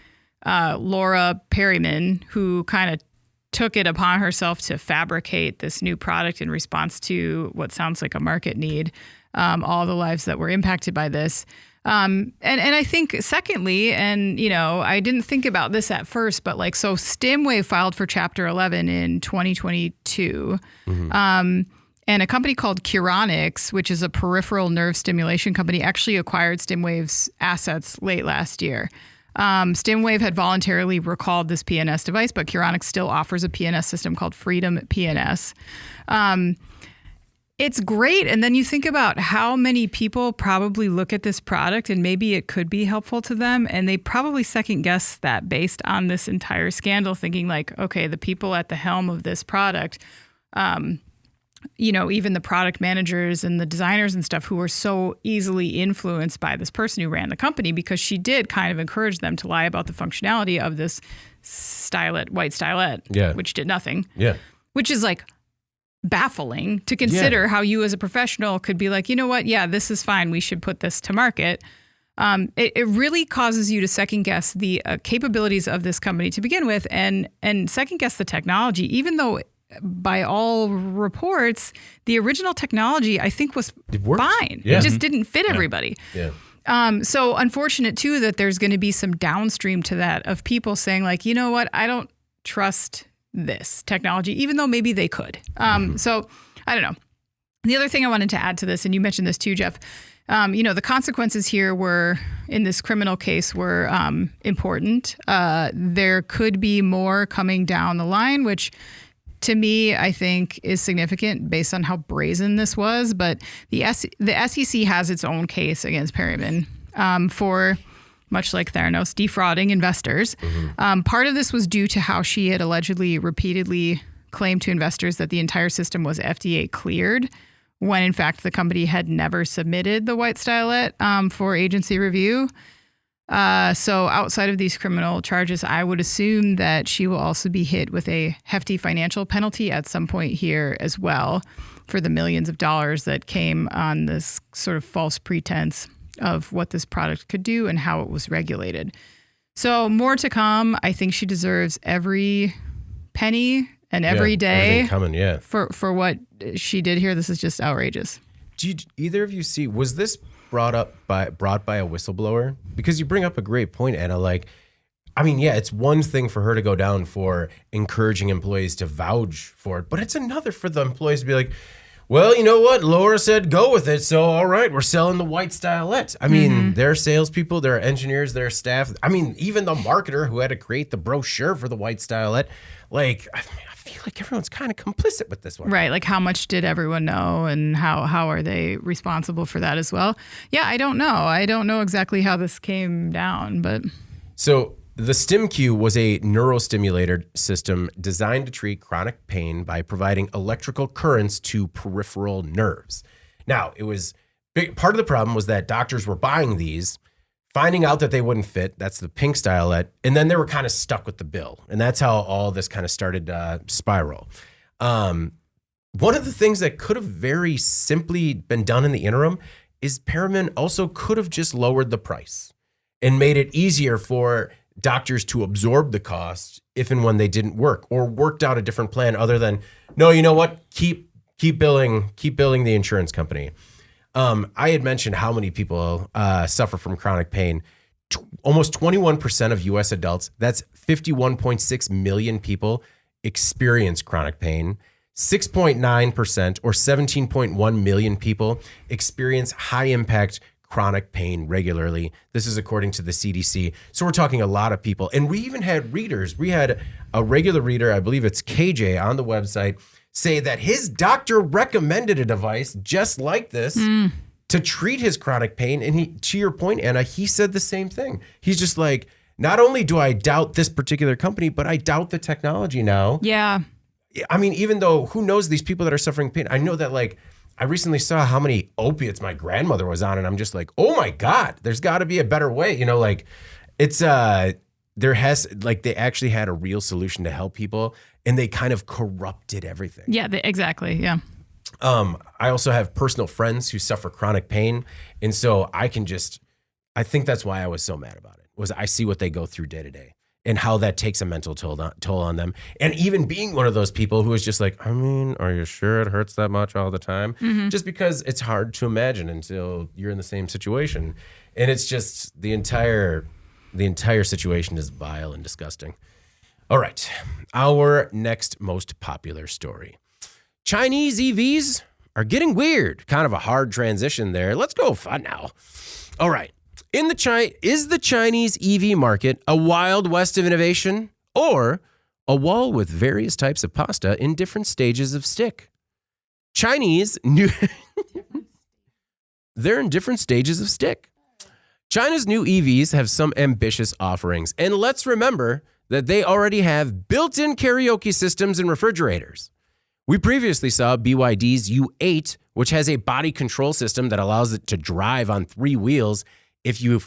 Laura Perryman, who kind of took it upon herself to fabricate this new product in response to what sounds like a market need, all the lives that were impacted by this. And I think secondly, and, I didn't think about this at first, but so Stimwave filed for Chapter 11 in 2022. And a company called Curonics, which is a peripheral nerve stimulation company, actually acquired Stimwave's assets late last year. Stimwave had voluntarily recalled this PNS device, but Curonics still offers a PNS system called Freedom PNS. It's great. And then you think about how many people probably look at this product and maybe it could be helpful to them. And they probably second guess that based on this entire scandal, thinking okay, the people at the helm of this product, even the product managers and the designers and stuff who were so easily influenced by this person who ran the company, because she did kind of encourage them to lie about the functionality of this white stylet, which did nothing. Yeah. Which is baffling to consider how you as a professional could be you know what? Yeah, this is fine. We should put this to market. It really causes you to second guess the capabilities of this company to begin with, and second guess the technology, even though by all reports, the original technology, I think, was fine. Yeah. It just didn't fit everybody. Yeah. So unfortunate too that there's going to be some downstream to that of people saying like, you know what, I don't trust this technology, even though maybe they could. So I don't know. The other thing I wanted to add to this, and you mentioned this too, Jeff, the consequences here were in this criminal case were important. There could be more coming down the line, which to me, I think is significant based on how brazen this was. But the SEC has its own case against Perryman for, much like Theranos, defrauding investors. Part of this was due to how she had allegedly repeatedly claimed to investors that the entire system was FDA cleared, when in fact the company had never submitted the white stylet for agency review. So outside of these criminal charges, I would assume that she will also be hit with a hefty financial penalty at some point here as well for the millions of dollars that came on this sort of false pretense of what this product could do and how it was regulated. So more to come. I think she deserves every penny and every day coming, for what she did here. This is just outrageous. Did either of you see, was this brought by a whistleblower? Because you bring up a great point, Anna. Like, I mean, yeah, it's one thing for her to go down for encouraging employees to vouch for it, but it's another for the employees to be like, well, you know what? Laura said go with it, so all right, we're selling the white stylet. I mean, their salespeople, their engineers, their staff. I mean, even the marketer who had to create the brochure for the white stylet. Like, I feel like everyone's kind of complicit with this one. Right. Like, how much did everyone know, and how are they responsible for that as well? Yeah, I don't know. I don't know exactly how this came down, but. So the StimQ was a neurostimulator system designed to treat chronic pain by providing electrical currents to peripheral nerves. Now, it was part of the problem was that doctors were buying these, finding out that they wouldn't fit. That's the pink stylet. And then they were kind of stuck with the bill. And that's how all this kind of started to spiral. One of the things that could have very simply been done in the interim is Perriman also could have just lowered the price and made it easier for doctors to absorb the cost if and when they didn't work, or worked out a different plan other than, no, you know what? Keep billing the insurance company. I had mentioned how many people suffer from chronic pain. Almost 21% of U.S. adults, that's 51.6 million people, experience chronic pain. 6.9% or 17.1 million people experience high-impact chronic pain regularly. This is according to the CDC. So we're talking a lot of people. And we even had readers. We had a regular reader, I believe it's KJ on the website, say that his doctor recommended a device just like this to treat his chronic pain. And he, to your point, Anna, he said the same thing. He's just like, not only do I doubt this particular company, but I doubt the technology now. Yeah. I mean, even though who knows these people that are suffering pain? I know that, like, I recently saw how many opiates my grandmother was on, and I'm just like, oh my God, there's got to be a better way. You know, like, it's there has, like, they actually had a real solution to help people, and they kind of corrupted everything. Yeah, exactly. Yeah. I also have personal friends who suffer chronic pain, and so I think that's why I was so mad about it, was I see what they go through day to day and how that takes a mental toll on them. And even being one of those people who is just like, I mean, are you sure it hurts that much all the time? Just because it's hard to imagine until you're in the same situation. And it's just the entire situation is vile and disgusting. All right, our next most popular story. Chinese EVs are getting weird. Kind of a hard transition there. Let's go fun now. All right. Is the Chinese EV market a wild west of innovation, or a wall with various types of pasta in different stages of stick? They're in different stages of stick. China's new EVs have some ambitious offerings, and let's remember that they already have built-in karaoke systems and refrigerators. We previously saw BYD's U8, which has a body control system that allows it to drive on 3 wheels if you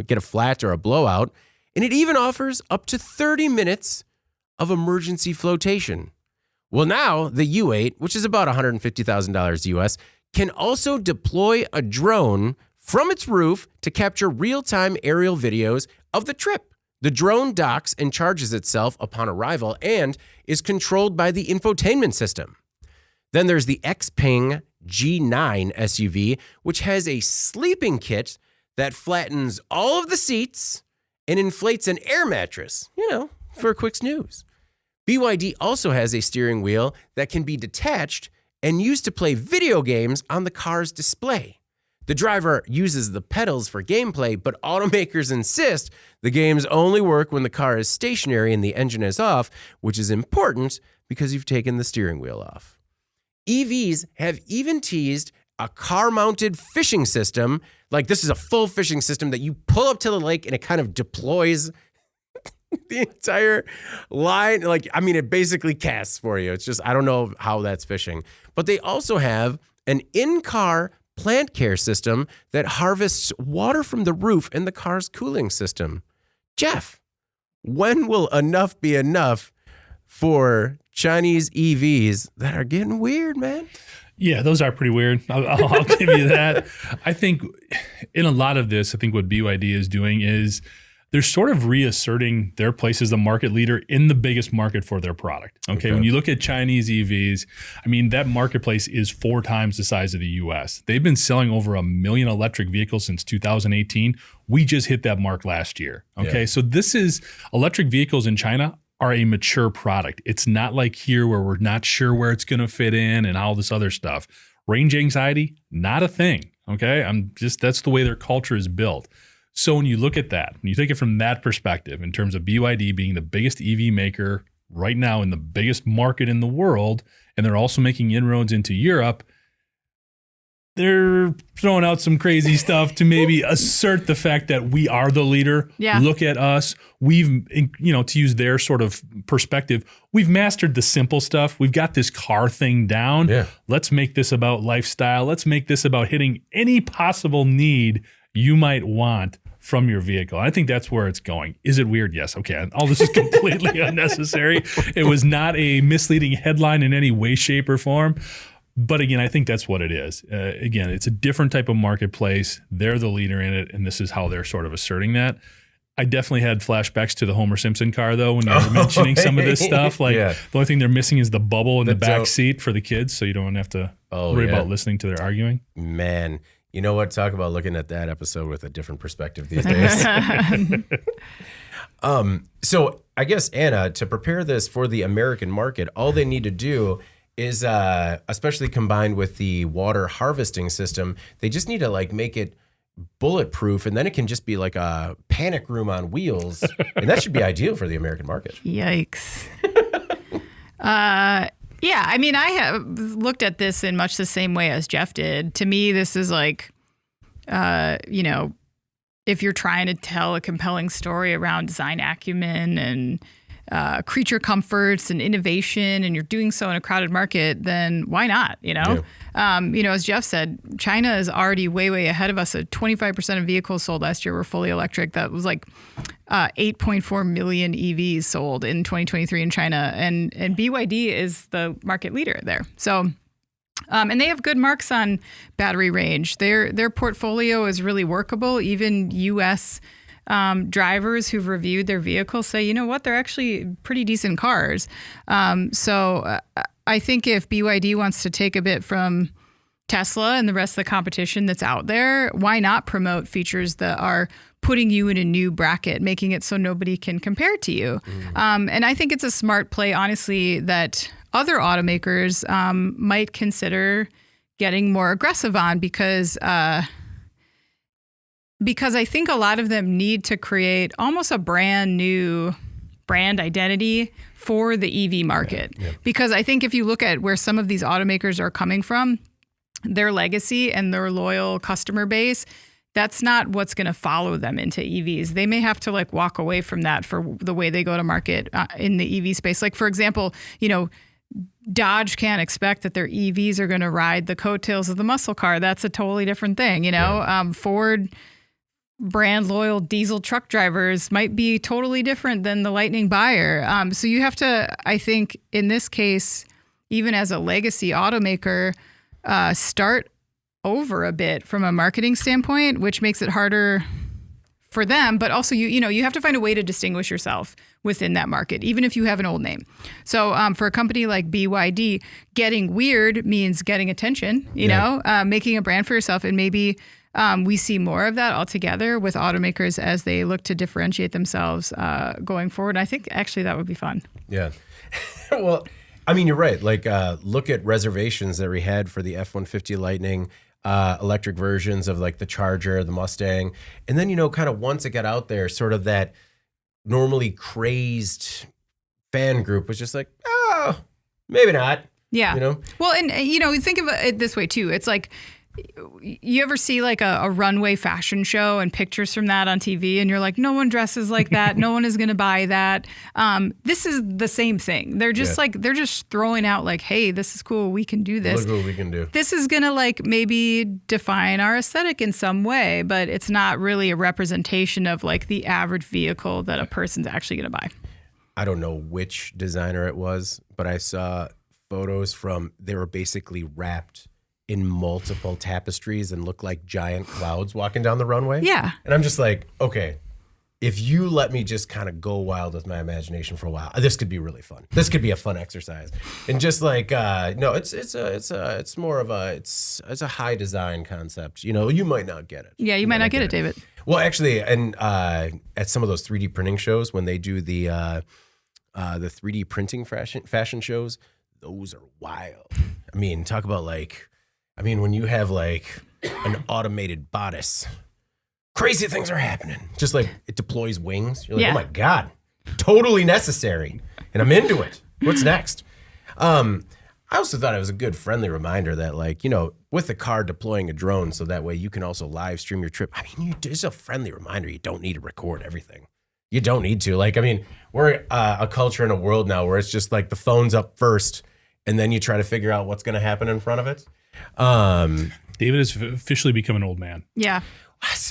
get a flat or a blowout, and it even offers up to 30 minutes of emergency flotation. Well, now the U8, which is about $150,000 US, can also deploy a drone from its roof to capture real-time aerial videos of the trip. The drone docks and charges itself upon arrival and is controlled by the infotainment system. Then there's the Xpeng G9 SUV, which has a sleeping kit that flattens all of the seats and inflates an air mattress, for a quick snooze. BYD also has a steering wheel that can be detached and used to play video games on the car's display. The driver uses the pedals for gameplay, but automakers insist the games only work when the car is stationary and the engine is off, which is important because you've taken the steering wheel off. EVs have even teased a car-mounted fishing system. Like, this is a full fishing system that you pull up to the lake and it kind of deploys the entire line. It basically casts for you. It's just, I don't know how that's fishing. But they also have an in-car plant care system that harvests water from the roof in the car's cooling system. Jeff, when will enough be enough for Chinese EVs that are getting weird, man? Yeah, those are pretty weird. I'll give you that. I think in a lot of this, I think what BYD is doing is they're sort of reasserting their place as the market leader in the biggest market for their product. Okay. When you look at Chinese EVs, that marketplace is 4 times the size of the US. They've been selling over 1 million electric vehicles since 2018. We just hit that mark last year. Okay. Yeah. So electric vehicles in China are a mature product. It's not like here where we're not sure where it's going to fit in and all this other stuff. Range anxiety, not a thing. Okay. That's the way their culture is built. So when you look at that, when you take it from that perspective, in terms of BYD being the biggest EV maker right now in the biggest market in the world, and they're also making inroads into Europe, they're throwing out some crazy stuff to maybe assert the fact that we are the leader. Yeah. Look at us. We've, to use their sort of perspective, we've mastered the simple stuff. We've got this car thing down. Yeah. Let's make this about lifestyle. Let's make this about hitting any possible need you might want from your vehicle. I think that's where it's going. Is it weird? Yes. Okay. All this is completely unnecessary. It was not a misleading headline in any way, shape, or form. But again, I think that's what it is. Again, it's a different type of marketplace. They're the leader in it, and this is how they're sort of asserting that. I definitely had flashbacks to the Homer Simpson car, though, when you were mentioning some of this stuff. The only thing they're missing is the bubble in the back seat for the kids, so you don't have to worry about listening to their arguing. Man. You know what? Talk about looking at that episode with a different perspective these days. So I guess, Anna, to prepare this for the American market, all they need to do is, especially combined with the water harvesting system, they just need to make it bulletproof, and then it can just be like a panic room on wheels, and that should be ideal for the American market. Yikes. Yeah, I have looked at this in much the same way as Jeff did. To me, this is like, if you're trying to tell a compelling story around design acumen and creature comforts and innovation, and you're doing so in a crowded market, then why not? Yeah. As Jeff said, China is already way, way ahead of us. 25% of vehicles sold last year were fully electric. That was 8.4 million EVs sold in 2023 in China, and BYD is the market leader there. So, and they have good marks on battery range. Their portfolio is really workable. Even U.S. drivers who've reviewed their vehicles say, you know what, they're actually pretty decent cars. So I think if BYD wants to take a bit from Tesla and the rest of the competition that's out there, why not promote features that are putting you in a new bracket, making it so nobody can compare to you? And I think it's a smart play, honestly, that other automakers might consider getting more aggressive on, because I think a lot of them need to create almost a brand new brand identity for the EV market. Yeah. Because I think if you look at where some of these automakers are coming from, their legacy and their loyal customer base, that's not what's going to follow them into EVs. They may have to walk away from that for the way they go to market in the EV space. For example, Dodge can't expect that their EVs are going to ride the coattails of the muscle car. That's a totally different thing. Ford brand loyal diesel truck drivers might be totally different than the Lightning buyer. So you have to, I think in this case, even as a legacy automaker, start over a bit from a marketing standpoint, which makes it harder for them. But also, you have to find a way to distinguish yourself within that market, even if you have an old name. So for a company like BYD, getting weird means getting attention, making a brand for yourself, and maybe we see more of that altogether with automakers as they look to differentiate themselves going forward. And I think actually that would be fun. Yeah. Well, I mean, you're right. Like, look at reservations that we had for the F-150 Lightning, electric versions of like the Charger, the Mustang. And then, kind of once it got out there, sort of that normally crazed fan group was just like, oh, maybe not. Yeah. Well, and think of it this way too. It's like, you ever see like a runway fashion show and pictures from that on TV and you're like, no one dresses like that. No one is going to buy that. This is the same thing. They're just they're just throwing out like, hey, this is cool. We can do this. Look what we can do. This is going to like maybe define our aesthetic in some way, but it's not really a representation of like the average vehicle that a person's actually going to buy. I don't know which designer it was, but I saw photos they were basically wrapped in multiple tapestries and look like giant clouds walking down the runway. Yeah. And I'm just like, okay, if you let me just kind of go wild with my imagination for a while, this could be really fun. This could be a fun exercise. And just like, no, it's more of it's a high design concept. You might not get it. Yeah, you might not get it, David. Well, actually, and at some of those 3D printing shows, when they do the 3D printing fashion shows, those are wild. I mean, talk about when you have like an automated bodice, crazy things are happening. Just like it deploys wings. You're like, oh my God, totally necessary. And I'm into it. What's next? I also thought it was a good friendly reminder that with the car deploying a drone so that way you can also live stream your trip. I mean, it's a friendly reminder. You don't need to record everything. You don't need to. We're a culture in a world now where it's just like the phone's up first and then you try to figure out what's going to happen in front of it. David has officially become an old man. Yeah.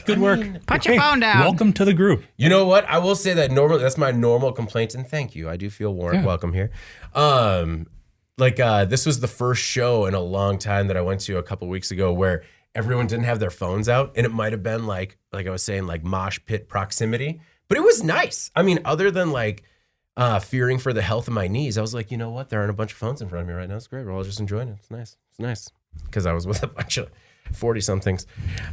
Good work. Put your phone down. Welcome to the group. You know what? I will say that that's my normal complaint, and thank you. I do feel welcome here. This was the first show in a long time that I went to a couple weeks ago where everyone didn't have their phones out, and it might have been like I was saying, like mosh pit proximity, but it was nice. I mean, other than fearing for the health of my knees, I was like, you know what? There aren't a bunch of phones in front of me right now. It's great. We're all just enjoying it. It's nice. It's nice. Because I was with a bunch of 40-somethings.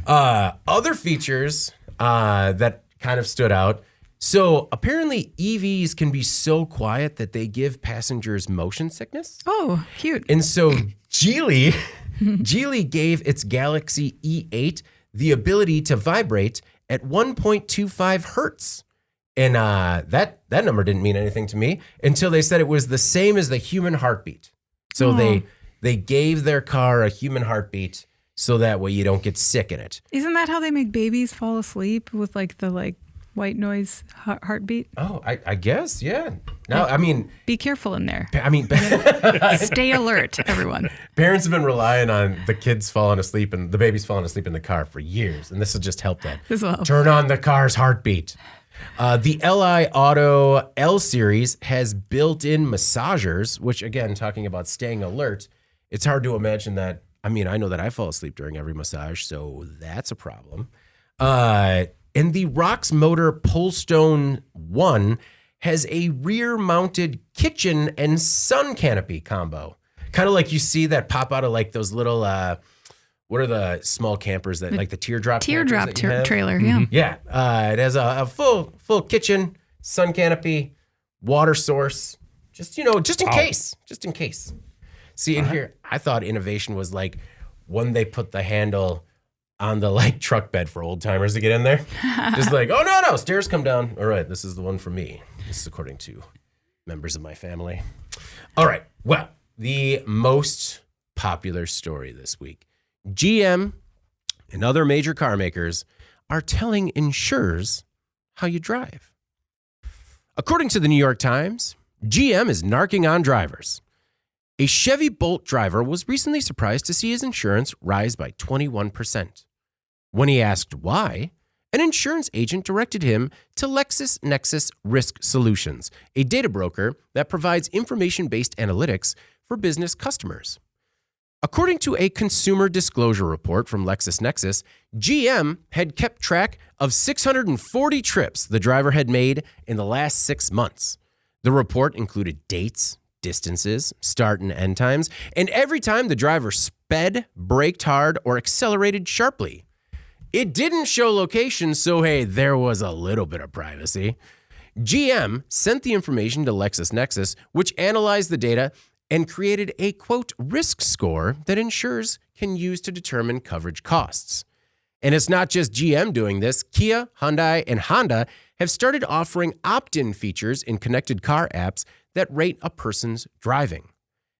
Other features that kind of stood out. So apparently EVs can be so quiet that they give passengers motion sickness. Oh, cute. And so Geely gave its Galaxy E8 the ability to vibrate at 1.25 hertz. And that number didn't mean anything to me until they said it was the same as the human heartbeat. So they gave their car a human heartbeat so that way you don't get sick in it. Isn't that how they make babies fall asleep with the white noise heartbeat? Oh, I guess, yeah. No, I mean, be careful in there. I mean, stay alert, everyone. Parents have been relying on the kids falling asleep and the babies falling asleep in the car for years, and this will just help that. This will help. Turn on the car's heartbeat. The Li Auto L series has built-in massagers, which again, talking about staying alert, it's hard to imagine that. I mean, I know that I fall asleep during every massage, so that's a problem. And the Rox Motor Polestone 1 has a rear-mounted kitchen and sun canopy combo. Kind of like you see that pop out of those little, what are the small campers that the teardrop trailer, yeah. Mm-hmm. Yeah, it has a full kitchen, sun canopy, water source, just in case. See, in here, I thought innovation was when they put the handle on the truck bed for old timers to get in there. Just oh no, stairs come down. All right, this is the one for me. This is according to members of my family. All right, well, the most popular story this week. GM and other major car makers are telling insurers how you drive. According to the New York Times, GM is narking on drivers. A Chevy Bolt driver was recently surprised to see his insurance rise by 21%. When he asked why, an insurance agent directed him to LexisNexis Risk Solutions, a data broker that provides information-based analytics for business customers. According to a consumer disclosure report from LexisNexis, GM had kept track of 640 trips the driver had made in the last 6 months. The report included dates, distances, start and end times, and every time the driver sped, braked hard, or accelerated sharply. It didn't show location, so hey, there was a little bit of privacy. GM sent the information to LexisNexis, which analyzed the data and created a, quote, risk score that insurers can use to determine coverage costs. And it's not just GM doing this. Kia, Hyundai, and Honda have started offering opt-in features in connected car apps that rate a person's driving.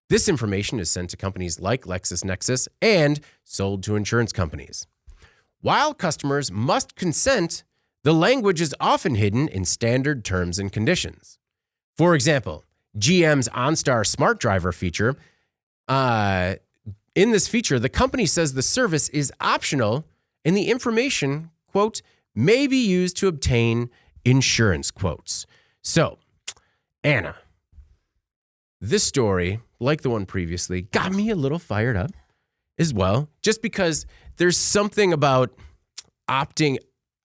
This information is sent to companies like LexisNexis and sold to insurance companies. While customers must consent, the language is often hidden in standard terms and conditions. For example, GM's OnStar Smart Driver feature. In this feature, the company says the service is optional and the information, quote, may be used to obtain insurance quotes. So, Anna, this story, like the one previously, got me a little fired up as well, just because there's something about opting.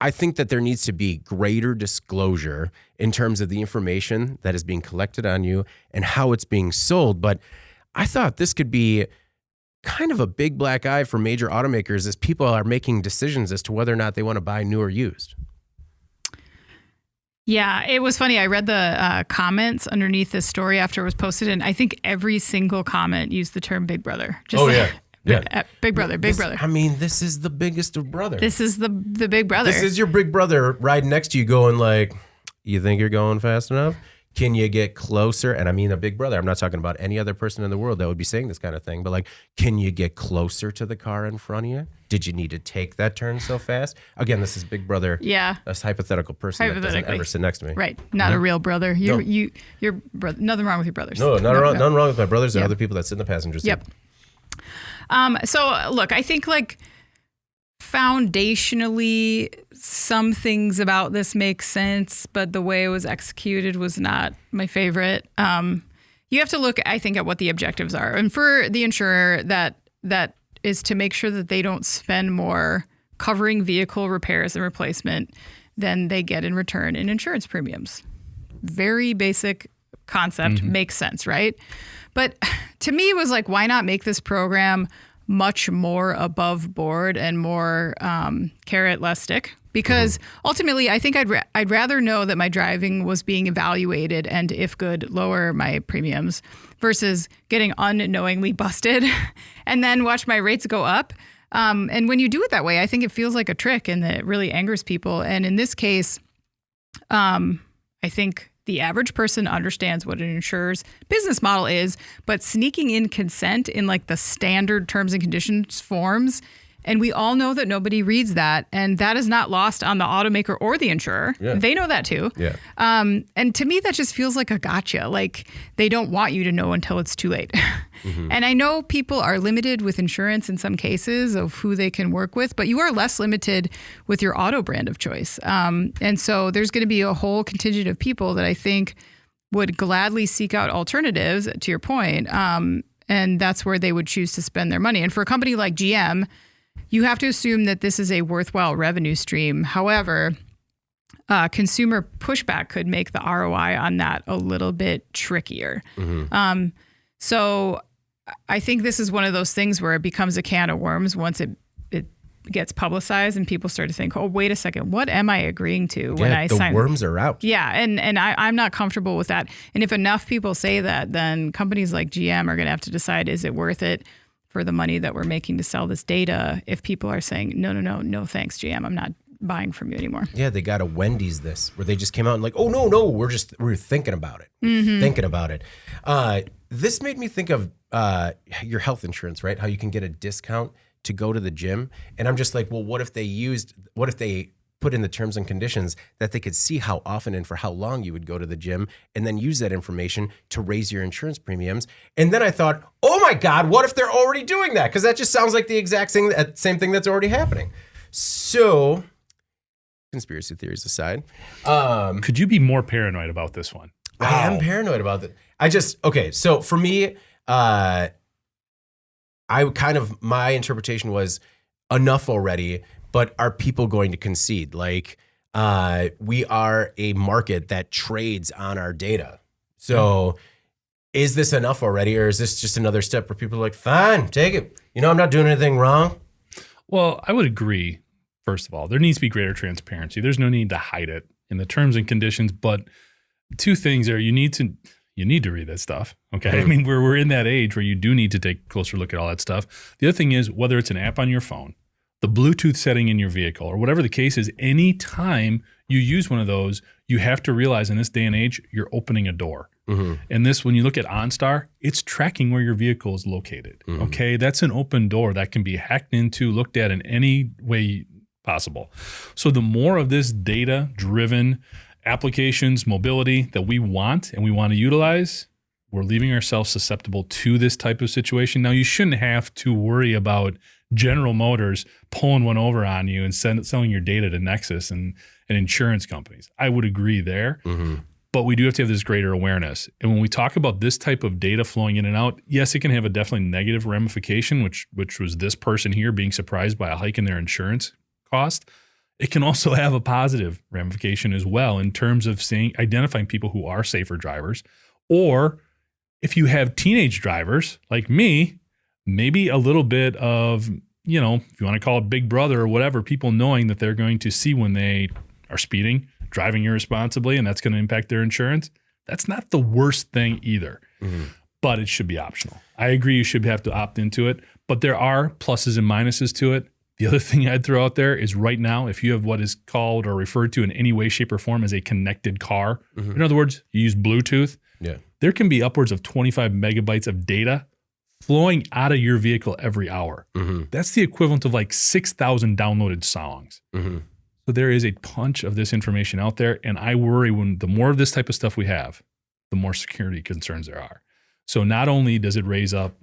I think that there needs to be greater disclosure in terms of the information that is being collected on you and how it's being sold. But I thought this could be kind of a big black eye for major automakers as people are making decisions as to whether or not they want to buy new or used. Yeah, it was funny. I read the comments underneath this story after it was posted, and I think every single comment used the term Big Brother. Yeah. Big Brother, Big Brother. I mean, this is the biggest of brothers. This is the Big Brother. This is your big brother riding next to you going like, you think you're going fast enough? Can you get closer? And I mean a big brother. I'm not talking about any other person in the world that would be saying this kind of thing, but like, can you get closer to the car in front of you? Did you need to take that turn so fast? Again, this is big brother. Yeah. A hypothetical person that doesn't ever sit next to me. Right. Not a real brother. You're brother. Nothing wrong with your brothers. No, nothing wrong with my brothers and other people that sit in the passenger seat. Yep. So look, I think like foundationally, some things about this make sense, but the way it was executed was not my favorite. You have to look, I think, at what the objectives are. And for the insurer, that is to make sure that they don't spend more covering vehicle repairs and replacement than they get in return in insurance premiums. Very basic concept, makes sense, right? But to me, it was like, why not make this program much more above board and more carrot, less stick? Because ultimately, I think I'd rather know that my driving was being evaluated and, if good, lower my premiums versus getting unknowingly busted and then watch my rates go up. And when you do it that way, I think it feels like a trick and it really angers people. And in this case, I think the average person understands what an insurer's business model is, but sneaking in consent in like the standard terms and conditions forms, and we all know that nobody reads that, and that is not lost on the automaker or the insurer. Yeah. They know that too. Yeah. And to me, that just feels like a gotcha. Like they don't want you to know until it's too late. And I know people are limited with insurance in some cases of who they can work with, but you are less limited with your auto brand of choice. And so there's going to be a whole contingent of people that I think would gladly seek out alternatives, to your point. And that's where they would choose to spend their money. And for a company like GM, you have to assume that this is a worthwhile revenue stream. However, consumer pushback could make the ROI on that a little bit trickier. So I think this is one of those things where it becomes a can of worms once it gets publicized and people start to think, oh, wait a second, what am I agreeing to when I sign? The worms are out. Yeah, and I'm not comfortable with that. And if enough people say that, then companies like GM are going to have to decide, is it worth it for the money that we're making to sell this data if people are saying, no, thanks, GM, I'm not buying from you anymore. Yeah, they got a Wendy's this, where they just came out and like, oh, no, we're thinking about it. Thinking about it. This made me think of your health insurance, right? How you can get a discount to go to the gym. And I'm just like, well, what if they put in the terms and conditions that they could see how often and for how long you would go to the gym and then use that information to raise your insurance premiums. And then I thought, oh my God, what if they're already doing that? Because that just sounds like the exact same thing that's already happening. So, conspiracy theories aside. Could you be more paranoid about this one? Wow. I am paranoid about it. So for me, my interpretation was enough already. But are people going to concede? Like, we are a market that trades on our data. So is this enough already? Or is this just another step where people are like, fine, take it. I'm not doing anything wrong. Well, I would agree. First of all, there needs to be greater transparency. There's no need to hide it in the terms and conditions. But two things are you need to read that stuff. Okay. I mean, we're in that age where you do need to take a closer look at all that stuff. The other thing is whether it's an app on your phone, the Bluetooth setting in your vehicle, or whatever the case is, anytime you use one of those, you have to realize in this day and age, you're opening a door. And this, when you look at OnStar, it's tracking where your vehicle is located. Okay. That's an open door that can be hacked into, looked at in any way possible. So the more of this data-driven applications, mobility that we want and we want to utilize, we're leaving ourselves susceptible to this type of situation. Now, you shouldn't have to worry about General Motors pulling one over on you and selling your data to Nexus and insurance companies. I would agree there. But we do have to have this greater awareness. And when we talk about this type of data flowing in and out, yes, it can have a definitely negative ramification, which was this person here being surprised by a hike in their insurance cost. It can also have a positive ramification as well in terms of identifying people who are safer drivers. Or if you have teenage drivers like me, maybe a little bit of, if you want to call it Big Brother or whatever, people knowing that they're going to see when they are speeding, driving irresponsibly, and that's going to impact their insurance. That's not the worst thing either, but it should be optional. I agree you should have to opt into it, but there are pluses and minuses to it. The other thing I'd throw out there is right now, if you have what is called or referred to in any way, shape, or form as a connected car, in other words, you use Bluetooth, there can be upwards of 25 megabytes of data flowing out of your vehicle every hour. That's the equivalent of like 6,000 downloaded songs. So there is a bunch of this information out there, and I worry when the more of this type of stuff we have, the more security concerns there are. So not only does it raise up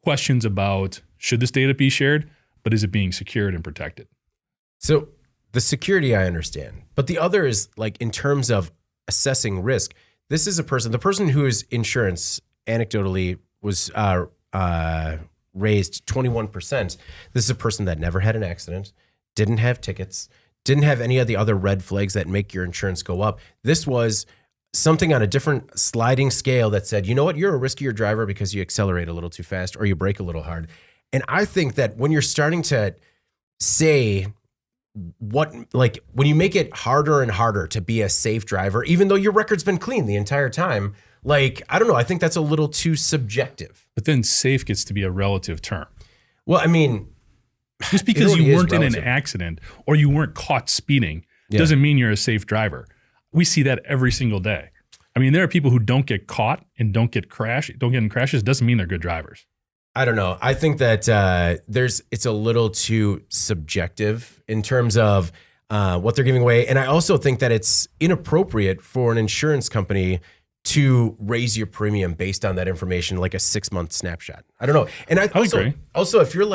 questions about should this data be shared, but is it being secured and protected? So the security I understand, but the other is like in terms of assessing risk. This is the person whose insurance anecdotally was raised 21%. This is a person that never had an accident, didn't have tickets, didn't have any of the other red flags that make your insurance go up. This was something on a different sliding scale that said, you know what, you're a riskier driver because you accelerate a little too fast or you brake a little hard. And I think that when you're starting to say when you make it harder and harder to be a safe driver, even though your record's been clean the entire time, I don't know, I think that's a little too subjective. But then safe gets to be a relative term. Well, I mean, just because you weren't in an accident or you weren't caught speeding doesn't mean you're a safe driver. We see that every single day. I mean, there are people who don't get caught and don't get in crashes. Doesn't mean they're good drivers. I don't know. I think that it's a little too subjective in terms of what they're giving away. And I also think that it's inappropriate for an insurance company to raise your premium based on that information, like a 6-month snapshot. I don't know. And I agree. Also, if you're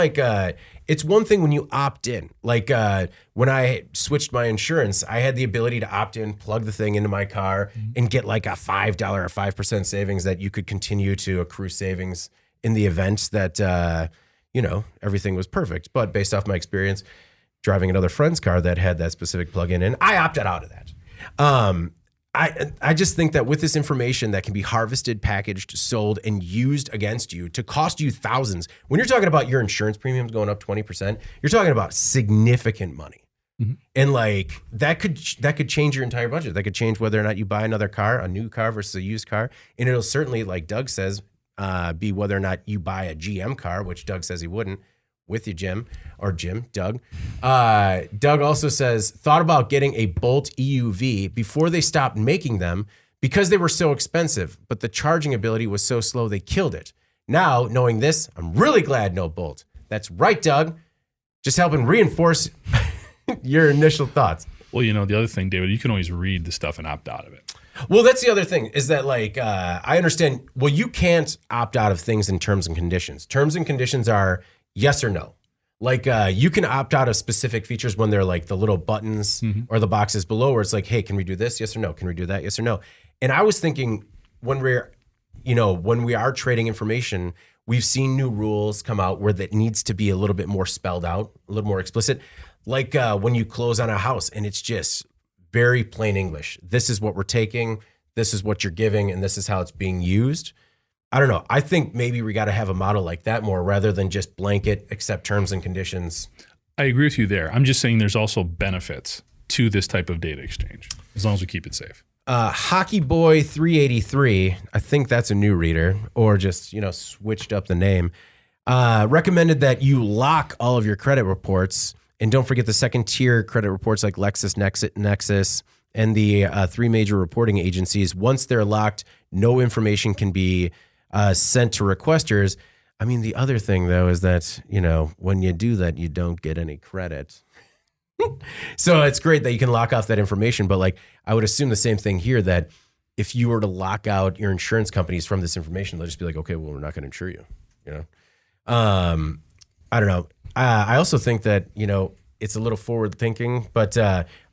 it's one thing when you opt in. When I switched my insurance, I had the ability to opt in, plug the thing into my car, and get like a $5 or 5% savings that you could continue to accrue savings in the event that, everything was perfect. But based off my experience driving another friend's car that had that specific plug-in in, I opted out of that. I just think that with this information that can be harvested, packaged, sold, and used against you to cost you thousands, when you're talking about your insurance premiums going up 20%, you're talking about significant money. And that could change your entire budget. That could change whether or not you buy another car, a new car versus a used car. And it'll certainly, like Doug says, be whether or not you buy a GM car, which Doug says he wouldn't. With you, Doug. Doug also says, thought about getting a Bolt EUV before they stopped making them because they were so expensive, but the charging ability was so slow they killed it. Now, knowing this, I'm really glad no Bolt. That's right, Doug. Just helping reinforce your initial thoughts. Well, the other thing, David, you can always read the stuff and opt out of it. Well, that's the other thing is that I understand, you can't opt out of things in terms and conditions. Terms and conditions are yes or no. You can opt out of specific features when they're the little buttons or the boxes below where it's hey, can we do this? Yes or no? Can we do that? Yes or no? And I was thinking when we are trading information, we've seen new rules come out where that needs to be a little bit more spelled out, a little more explicit. When you close on a house and it's just very plain English. This is what we're taking. This is what you're giving. And this is how it's being used. I don't know. I think maybe we got to have a model like that more rather than just blanket accept terms and conditions. I agree with you there. I'm just saying there's also benefits to this type of data exchange, as long as we keep it safe. Hockey Boy 383, I think that's a new reader, or just, switched up the name, recommended that you lock all of your credit reports, and don't forget the second tier credit reports like LexisNexis, and the three major reporting agencies. Once they're locked, no information can be sent to requesters. I mean, the other thing, though, is that, when you do that, you don't get any credit. So it's great that you can lock off that information. But I would assume the same thing here, that if you were to lock out your insurance companies from this information, they'll just be like, okay, well, we're not going to insure you. I don't know. I also think that, it's a little forward thinking, but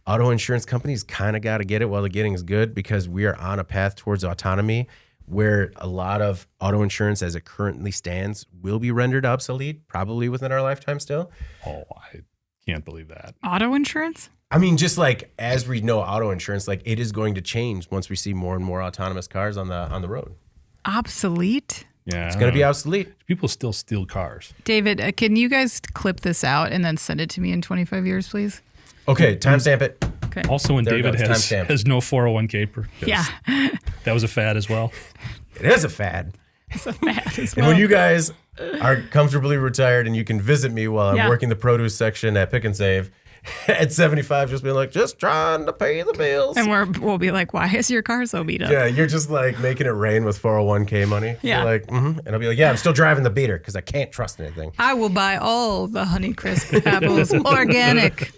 auto insurance companies kind of got to get it while the getting is good, because we are on a path towards autonomy, where a lot of auto insurance as it currently stands will be rendered obsolete, probably within our lifetime still. Oh, I can't believe that. Auto insurance? I mean, just as we know auto insurance, it is going to change once we see more and more autonomous cars on the road. Obsolete? Yeah. It's going to be obsolete. People still steal cars. David, can you guys clip this out and then send it to me in 25 years, please? Okay, timestamp it. Okay. Also, when There it David goes, has no 401k. Yeah. That was a fad as well. It is a fad. It's a fad as And well. when you guys are comfortably retired and you can visit me while I'm Yeah. working the produce section at Pick and Save at 75, just being like, just trying to pay the bills. And we'll be like, why is your car so beat up? Yeah, you're just making it rain with 401k money. Yeah. You're and I'll be like, yeah, I'm still driving the beater because I can't trust anything. I will buy all the Honeycrisp apples organic.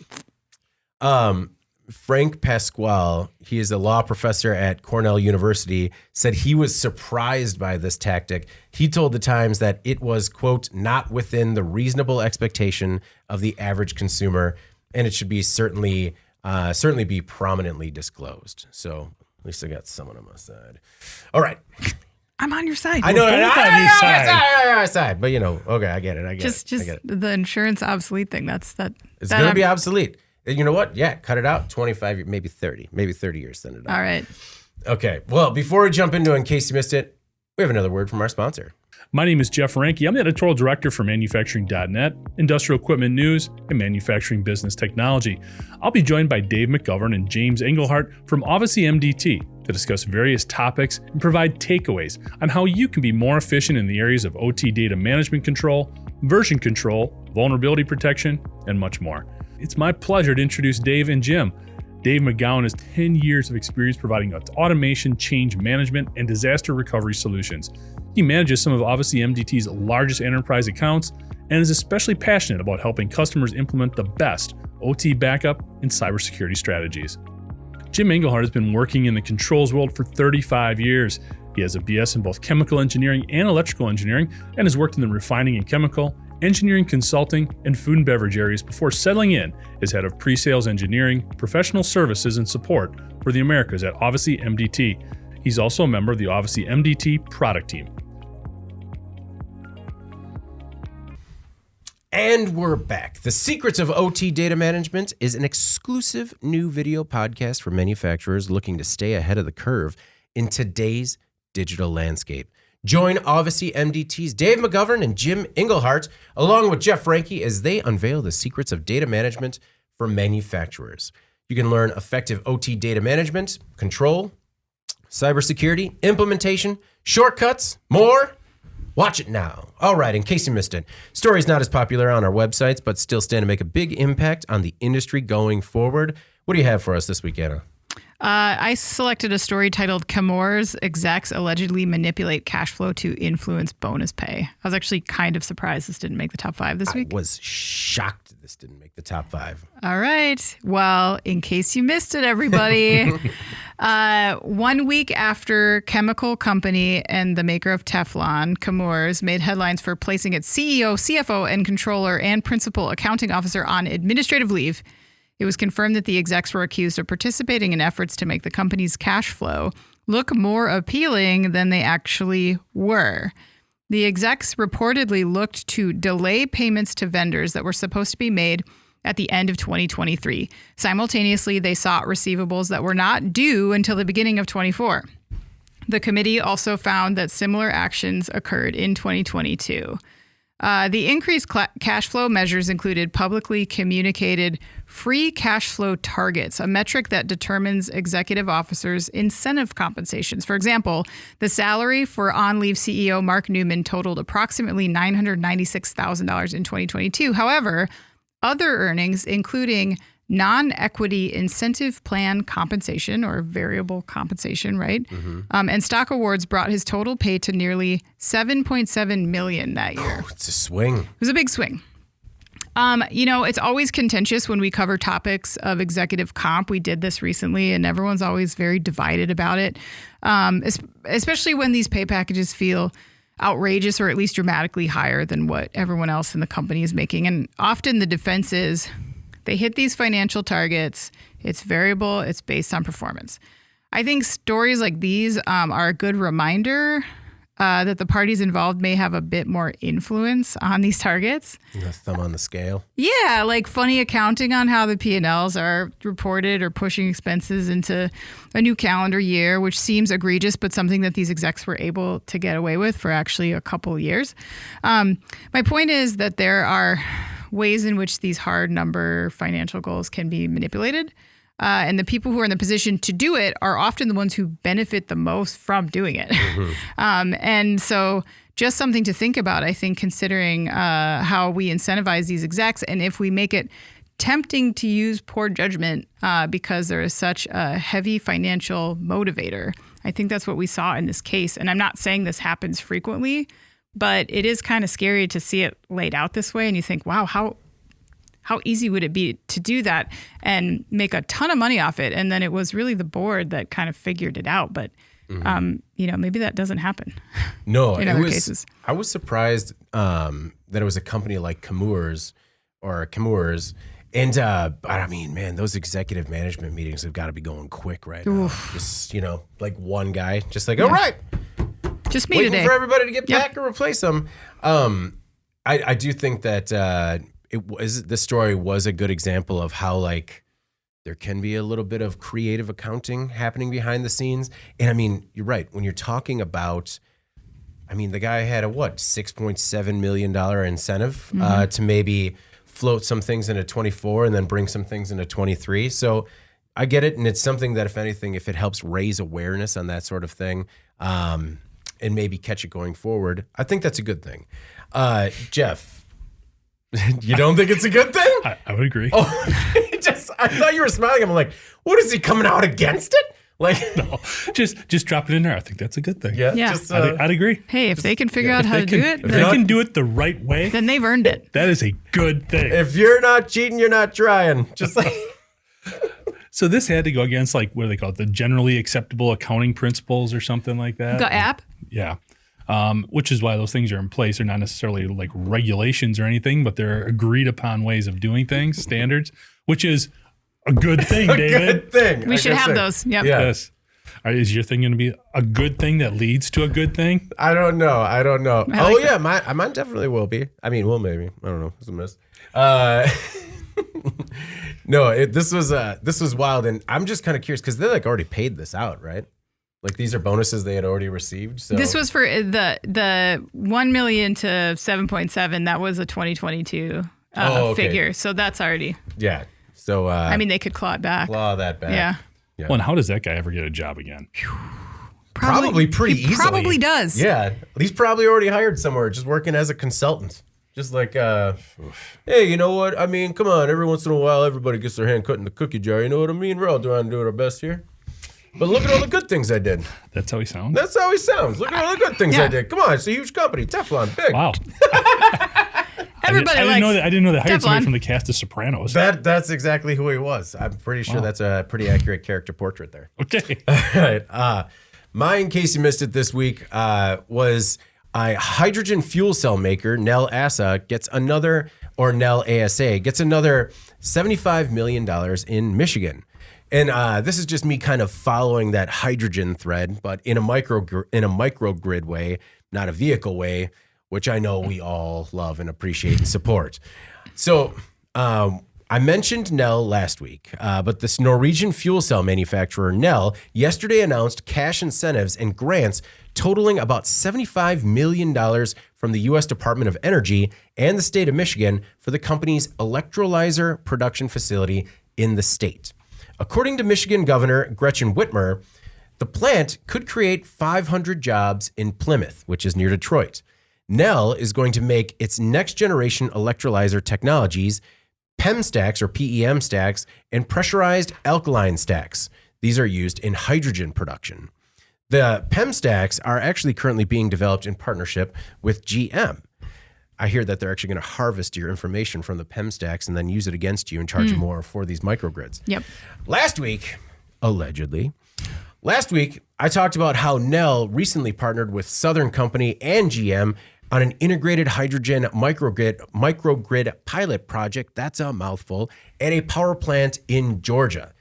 Frank Pasquale, he is a law professor at Cornell University, said he was surprised by this tactic. He told the Times that it was, quote, not within the reasonable expectation of the average consumer, and it should be certainly be prominently disclosed. So at least I got someone on my side. All right. I'm on your side. I know. both on your side. But, okay, I get it. I get it. The insurance obsolete thing. It's going to be obsolete. You know what? Yeah, cut it out. 25, maybe 30 years, send it out. All right. Okay. Well, before we jump into it, in case you missed it, we have another word from our sponsor. My name is Jeff Ranke. I'm the editorial director for Manufacturing.net, industrial equipment news, and manufacturing business technology. I'll be joined by Dave McGovern and James Engelhardt from Obviously MDT to discuss various topics and provide takeaways on how you can be more efficient in the areas of OT data management control, version control, vulnerability protection, and much more. It's my pleasure to introduce Dave and Jim. Dave McGowan has 10 years of experience providing automation, change management, and disaster recovery solutions. He manages some of Obviously MDT's largest enterprise accounts and is especially passionate about helping customers implement the best OT backup and cybersecurity strategies. Jim Engelhardt has been working in the controls world for 35 years. He has a BS in both chemical engineering and electrical engineering and has worked in the refining and chemical, engineering consulting, and food and beverage areas before settling in as head of pre-sales engineering, professional services, and support for the Americas at Obviously MDT. He's also a member of the Obviously MDT product team. And we're back. The Secrets of OT Data Management is an exclusive new video podcast for manufacturers looking to stay ahead of the curve in today's digital landscape. Join Obviously MDT's Dave McGovern and Jim Engelhardt, along with Jeff Ranke, as they unveil the secrets of data management for manufacturers. You can learn effective OT data management, control, cybersecurity, implementation, shortcuts, more. Watch it now. All right, in case you missed it, stories not as popular on our websites, but still stand to make a big impact on the industry going forward. What do you have for us this week, Anna? I selected a story titled Chemours Execs Allegedly Manipulate Cash Flow to Influence Bonus Pay. I was actually kind of surprised this didn't make the top 5 this week. I was shocked this didn't make the top 5. All right. Well, in case you missed it, everybody, 1 week after chemical company and the maker of Teflon, Chemours, made headlines for placing its CEO, CFO, and controller and principal accounting officer on administrative leave, it was confirmed that the execs were accused of participating in efforts to make the company's cash flow look more appealing than they actually were. The execs reportedly looked to delay payments to vendors that were supposed to be made at the end of 2023. Simultaneously, they sought receivables that were not due until the beginning of 24. The committee also found that similar actions occurred in 2022. The increased cash flow measures included publicly communicated free cash flow targets, a metric that determines executive officers' incentive compensations. For example, the salary for on-leave CEO Mark Newman totaled approximately $996,000 in 2022. However, other earnings, including non-equity incentive plan compensation or variable compensation, right? And stock awards brought his total pay to nearly $7.7 million that year. Oh, it's a swing. It was a big swing. It's always contentious when we cover topics of executive comp. We did this recently, and everyone's always very divided about it, especially when these pay packages feel outrageous or at least dramatically higher than what everyone else in the company is making. And often the defense is they hit these financial targets. It's variable. It's based on performance. I think stories like these are a good reminder that the parties involved may have a bit more influence on these targets. The thumb on the scale. Yeah, like funny accounting on how the P&Ls are reported or pushing expenses into a new calendar year, which seems egregious, but something that these execs were able to get away with for actually a couple of years. My point is that there are ways in which these hard number financial goals can be manipulated. And the people who are in the position to do it are often the ones who benefit the most from doing it. And so just something to think about, I think, considering how we incentivize these execs and if we make it tempting to use poor judgment because there is such a heavy financial motivator. I think that's what we saw in this case. And I'm not saying this happens frequently, but it is kind of scary to see it laid out this way. And you think, wow, how easy would it be to do that and make a ton of money off it? And then it was really the board that kind of figured it out. But, maybe that doesn't happen. No, in other cases. I was surprised that it was a company like Chemours. And, but I mean, man, those executive management meetings have got to be going quick right now. Just, like one guy, just like, all right. Just me waiting today. for everybody to get back or replace them. I do think that this story was a good example of how like there can be a little bit of creative accounting happening behind the scenes. And I mean, you're right. When you're talking about, the guy had a $6.7 million incentive to maybe float some things into 24 and then bring some things into 23. So I get it. And it's something that if anything, if it helps raise awareness on that sort of thing, and maybe catch it going forward, I think that's a good thing. Jeff, you don't think it's a good thing? I would agree. Oh, I thought you were smiling. I'm like, what is he coming out against it? Like, no, just drop it in there. I think that's a good thing. Yeah. I'd agree. Hey, if they can figure out how to do it, if they can do it the right way, then they've earned it. That is a good thing. If you're not cheating, you're not trying. Just like. So this had to go against like, what do they call it? The generally acceptable accounting principles or something like that. The app? Yeah. Which is why those things are in place. They're not necessarily like regulations or anything, but they're agreed upon ways of doing things, standards, which is a good thing, David. Good thing. We should have those. Yep. Yeah. Yes. Is your thing going to be a good thing that leads to a good thing? I don't know. Like Yeah, mine definitely will be. Well, maybe. I don't know. It's a miss. No, this was wild, and I'm just kind of curious because they like already paid this out, right? Like these are bonuses they had already received. So this was for the $1 million to 7.7. That was a 2022 figure, so that's already. Yeah. So they could claw it back. Claw that back. Yeah. Well, and how does that guy ever get a job again? Probably pretty he easily. Probably does. Yeah. He's probably already hired somewhere, just working as a consultant. Just like, hey, you know what? Come on. Every once in a while, everybody gets their hand cut in the cookie jar. You know what I mean? We're all trying to do our best here. But look at all the good things I did. That's how he sounds? That's how he sounds. Look at all the good things I did. Come on. It's a huge company. Teflon. Big. Wow. Everybody I didn't know they hired somebody Teflon. from the cast of Sopranos. That's exactly who he was. I'm pretty sure that's a pretty accurate character portrait there. Okay. All right. Mine, in case you missed it this week, was a hydrogen fuel cell maker, Nel ASA, gets another $75 million in Michigan. And this is just me kind of following that hydrogen thread, but in a microgrid way, not a vehicle way, which I know we all love and appreciate and support. So I mentioned Nel last week, but this Norwegian fuel cell manufacturer, Nel, yesterday announced cash incentives and grants totaling about $75 million from the U.S. Department of Energy and the state of Michigan for the company's electrolyzer production facility in the state. According to Michigan Governor Gretchen Whitmer, the plant could create 500 jobs in Plymouth, which is near Detroit. Nel is going to make its next generation electrolyzer technologies, PEM stacks or PEM stacks, and pressurized alkaline stacks. These are used in hydrogen production. The PEM stacks are actually currently being developed in partnership with GM. I hear that they're actually going to harvest your information from the PEM stacks and then use it against you and charge you more for these microgrids. Yep. Last week, I talked about how Nel recently partnered with Southern Company and GM on an integrated hydrogen microgrid pilot project, that's a mouthful, at a power plant in Georgia.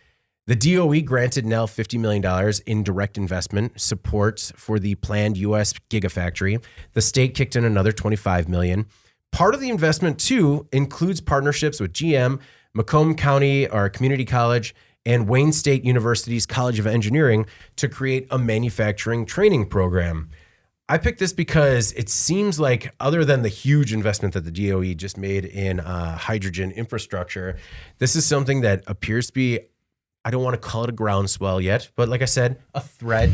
The DOE granted Nel $50 million in direct investment support for the planned U.S. gigafactory. The state kicked in another $25 million. Part of the investment, too, includes partnerships with GM, Macomb County or Community College, and Wayne State University's College of Engineering to create a manufacturing training program. I picked this because it seems like, other than the huge investment that the DOE just made in hydrogen infrastructure, this is something that appears to be, I don't want to call it a groundswell yet, but like I said, a thread,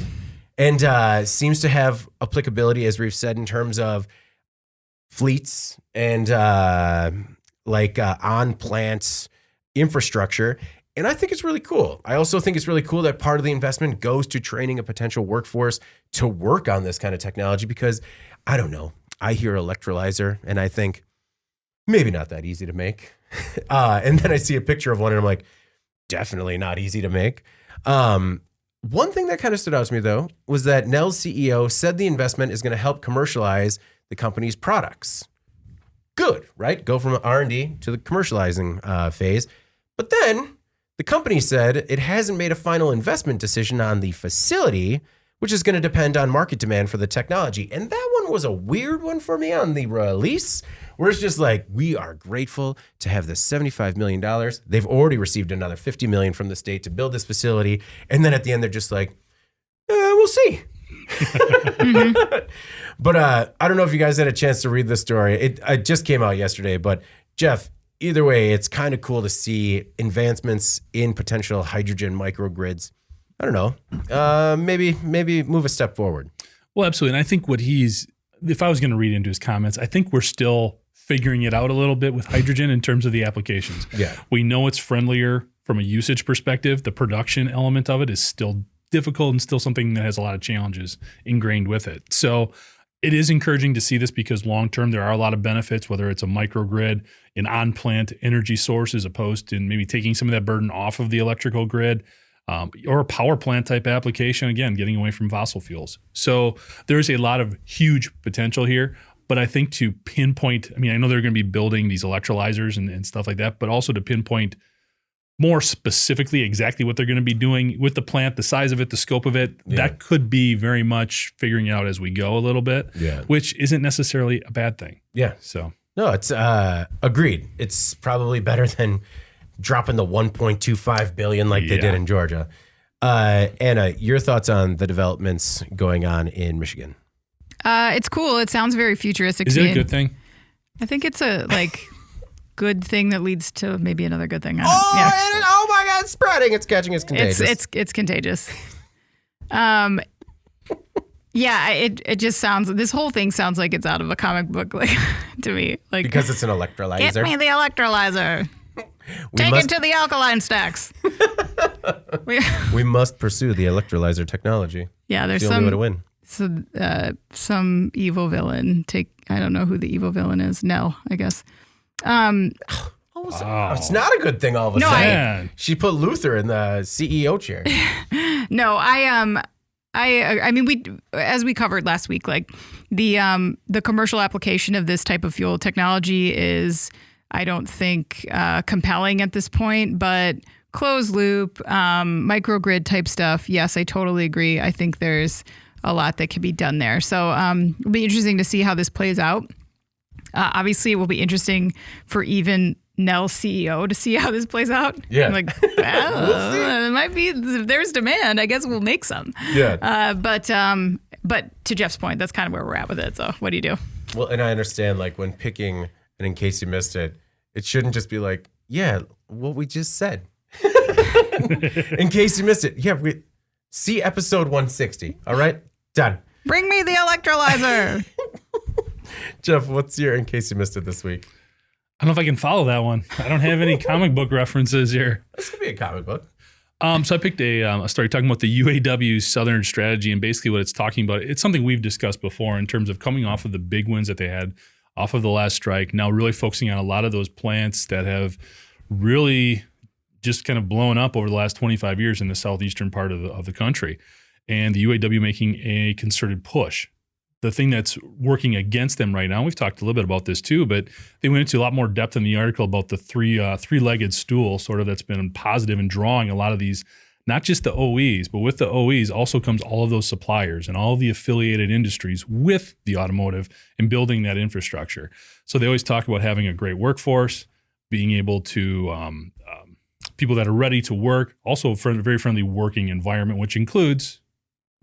and seems to have applicability, as we've said, in terms of fleets and on-plant infrastructure. And I think it's really cool. I also think it's really cool that part of the investment goes to training a potential workforce to work on this kind of technology, because I don't know. I hear electrolyzer and I think maybe not that easy to make. And then I see a picture of one and I'm like, definitely not easy to make. One thing that kind of stood out to me, though, was that Nel's CEO said the investment is going to help commercialize the company's products. Good, right? Go from R&D to the commercializing phase. But then the company said it hasn't made a final investment decision on the facility, which is going to depend on market demand for the technology. And that one was a weird one for me on the release, where it's just like, we are grateful to have this $75 million. They've already received another $50 million from the state to build this facility. And then at the end, they're just like, we'll see. But I don't know if you guys had a chance to read the story. It just came out yesterday. But Jeff, either way, it's kind of cool to see advancements in potential hydrogen microgrids. I don't know, maybe move a step forward. Well, absolutely. And I think if I was going to read into his comments, I think we're still figuring it out a little bit with hydrogen in terms of the applications. Yeah. We know it's friendlier from a usage perspective. The production element of it is still difficult and still something that has a lot of challenges ingrained with it. So it is encouraging to see this, because long-term there are a lot of benefits, whether it's a microgrid, an on-plant energy source as opposed to maybe taking some of that burden off of the electrical grid, or a power plant type application, again, getting away from fossil fuels. So there's a lot of huge potential here. But I think to pinpoint, I know they're going to be building these electrolyzers and stuff like that, but also to pinpoint more specifically exactly what they're going to be doing with the plant, the size of it, the scope of it, that could be very much figuring out as we go a little bit, which isn't necessarily a bad thing. Yeah. So no, it's agreed. It's probably better than dropping the $1.25 billion like they did in Georgia. Anna, your thoughts on the developments going on in Michigan? It's cool. It sounds very futuristic. Is it a good thing? I think it's a good thing that leads to maybe another good thing. Oh my God, it's spreading. It's catching. It's contagious. It's contagious. It just sounds, this whole thing sounds like it's out of a comic book, to me. Because it's an electrolyzer. Get me the electrolyzer. Take it to the alkaline stacks. We must pursue the electrolyzer technology. Yeah, there's the only way to win. Some evil villain. I don't know who the evil villain is. Nell, I guess. It's not a good thing all of a sudden. She put Luther in the CEO chair. No, I mean, we, as we covered last week, the commercial application of this type of fuel technology is, I don't think, compelling at this point, but closed loop, microgrid type stuff. Yes, I totally agree. I think there's a lot that can be done there. So it'll be interesting to see how this plays out. Obviously, it will be interesting for even Nell's CEO to see how this plays out. Yeah. I'm like, well, it might be, if there's demand, I guess we'll make some. Yeah. But to Jeff's point, that's kind of where we're at with it. So what do you do? Well, and I understand, like, when picking, and in case you missed it, it shouldn't just be like, yeah, what we just said. In case you missed it. Yeah, see episode 160. All right? Done. Bring me the electrolyzer. Jeff, what's your in case you missed it this week? I don't know if I can follow that one. I don't have any comic book references here. This could be a comic book. So I picked a story talking about the UAW Southern strategy, and basically what it's talking about, it's something we've discussed before in terms of coming off of the big wins that they had off of the last strike, now really focusing on a lot of those plants that have really just kind of blown up over the last 25 years in the southeastern part of the country, and the UAW making a concerted push. The thing that's working against them right now, we've talked a little bit about this too, but they went into a lot more depth in the article about the three-legged stool sort of that's been positive in drawing a lot of these, not just the OEs, but with the OEs also comes all of those suppliers and all of the affiliated industries with the automotive and building that infrastructure. So they always talk about having a great workforce, being able to, people that are ready to work, also a very friendly working environment, which includes